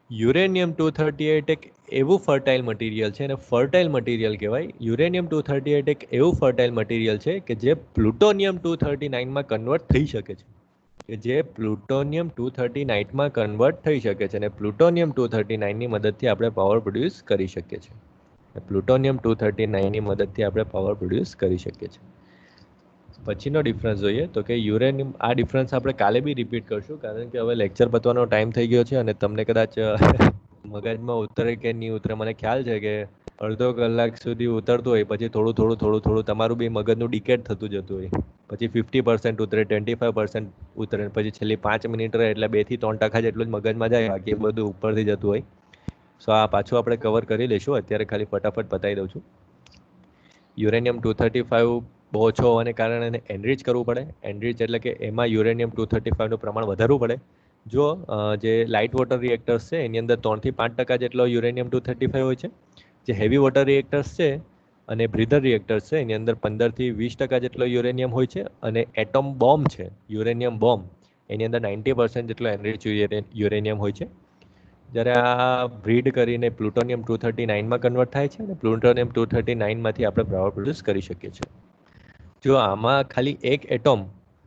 યુરેનિયમ 238 એક એવું ફર્ટાઇલ મટીરિયલ છે, અને ફર્ટાઇલ મટીરિયલ કહેવાય. યુરેનિયમ 238 એક એવું ફર્ટાઇલ મટીરિયલ છે કે જે પ્લુટોનિયમ 239માં કન્વર્ટ થઈ શકે છે, પ્લુટોનિયમ 239માં કન્વર્ટ થઈ શકે છે, અને પ્લુટોનિયમ 239ની મદદથી આપણે પાવર પ્રોડ્યુસ કરી શકીએ છીએ. પ્લુટોનિયમ 239ની મદદથી આપણે પાવર પ્રોડ્યુસ કરી શકીએ છીએ. પછીનો ડિફરન્સ જોઈએ તો કે યુરેનિયમ, આ ડિફરન્સ આપણે કાલે બી રિપીટ કરશું, કારણ કે હવે લેક્ચર પતવાનો ટાઈમ થઈ ગયો છે અને તમને કદાચ મગજમાં ઉતરે કે નહીં ઉતરે મને ખ્યાલ છે કે અડધો કલાક સુધી ઉતરતું હોય, પછી થોડું તમારું બી મગજનું ડિકેટ થતું જતું હોય, પછી 50% ઉતરે, 25% ઉતરે, પછી છેલ્લી 5 મિનિટ રહે એટલે 2 થી 3% જેટલું જ મગજમાં જાય, બાકી બધું ઉપરથી જતું હોય. સો આ પાછું આપણે કવર કરી લઈશું. અત્યારે ખાલી ફટાફટ બતાવી દઉં છું. યુરેનિયમ 235 બહુ ઓછો હોવાને કારણે એને એનરીચ કરવું પડે. એનરીચ એટલે કે એમાં યુરેનિયમ 235નું પ્રમાણ વધારવું પડે. જો જે લાઇટ વોટર રિએક્ટર્સ છે એની અંદર 3 થી 5% જેટલો યુરેનિયમ 235 હોય છે. જે હેવી વોટર રિએક્ટર્સ છે અને બ્રીધર રિએક્ટર્સ છે એની અંદર 15 થી 20% જેટલો યુરેનિયમ હોય છે. અને એટમ બોમ્બ છે, યુરેનિયમ બોમ્બ, એની અંદર 90% જેટલો એનરીચ યુરેનિયમ હોય છે. જ્યારે આ બ્રીડ કરીને પ્લુટોનિયમ 239માં કન્વર્ટ થાય છે, અને પ્લુટોનિયમ 239માંથી આપણે પાવર પ્રોડ્યુસ કરી શકીએ છીએ. જો આમાં ખાલી એક એટમ,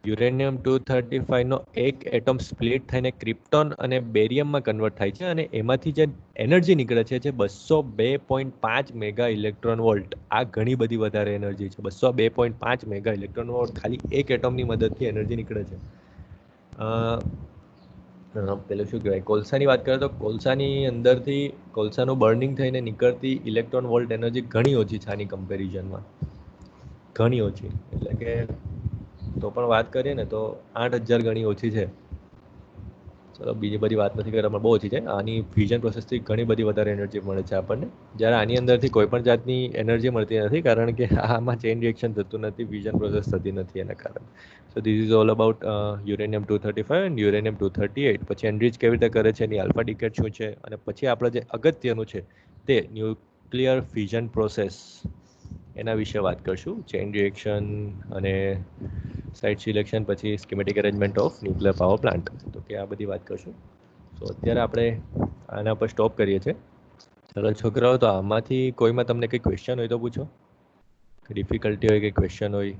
યુરેનિયમ 235નો એક એટમ સ્પ્લિટ થઈને ક્રિપ્ટોન અને બેરિયમમાં કન્વર્ટ થાય છે, અને એમાંથી જે એનર્જી નીકળે છે 202.5 મેગા ઇલેક્ટ્રોન વોલ્ટ. આ ઘણી બધી વધારે એનર્જી છે. 202.5 મેગા ઇલેક્ટ્રોન વોલ્ટ ખાલી એક એટમની મદદથી એનર્જી નીકળે છે. પેલું શું કહેવાય, કોલસાની વાત કરીએ તો કોલસાનું બર્નિંગ થઈને નીકળતી ઇલેક્ટ્રોન વોલ્ટ એનર્જી ઘણી ઓછી છે આની કમ્પેરિઝનમાં, ઘણી ઓછી. એટલે કે તો પણ વાત કરીએ ને તો 8000 ગણી ઓછી છે. ચલો બીજી બધી વાત નથી કરવામાં બહુ ઓછી છે. આની ફ્યુઝન પ્રોસેસથી ઘણી બધી વધારે એનર્જી મળે છે આપણને, જ્યારે આની અંદરથી કોઈ પણ જાતની એનર્જી મળતી નથી, કારણ કે આમાં ચેઇન રિએક્શન થતું નથી, ફ્યુઝન પ્રોસેસ થતી નથી એના કારણે. સો this is all about uranium 235 and uranium 238. પછી એનરીચ કેવી રીતે કરે છે, એની આલ્ફા ડિકેટ શું છે, અને પછી આપણે જે અગત્યનું છે તે ન્યુક્લિયર ફ્યુઝન પ્રોસેસ એના વિશે વાત કરશું. ચેઇન રિએક્શન અને સાઇટ સિલેક્શન, પછી schematic arrangement of nuclear power plant, તો કે આ બધી વાત કરશું. તો અત્યારે આપણે આના પર સ્ટોપ કરીએ છીએ. ચલો છોકરાઓ, તો આમાંથી કોઈમાં તમને કંઈ ક્વેશ્ચન હોય તો પૂછો, ડિફિકલ્ટી હોય, કંઈ ક્વેશ્ચન હોય.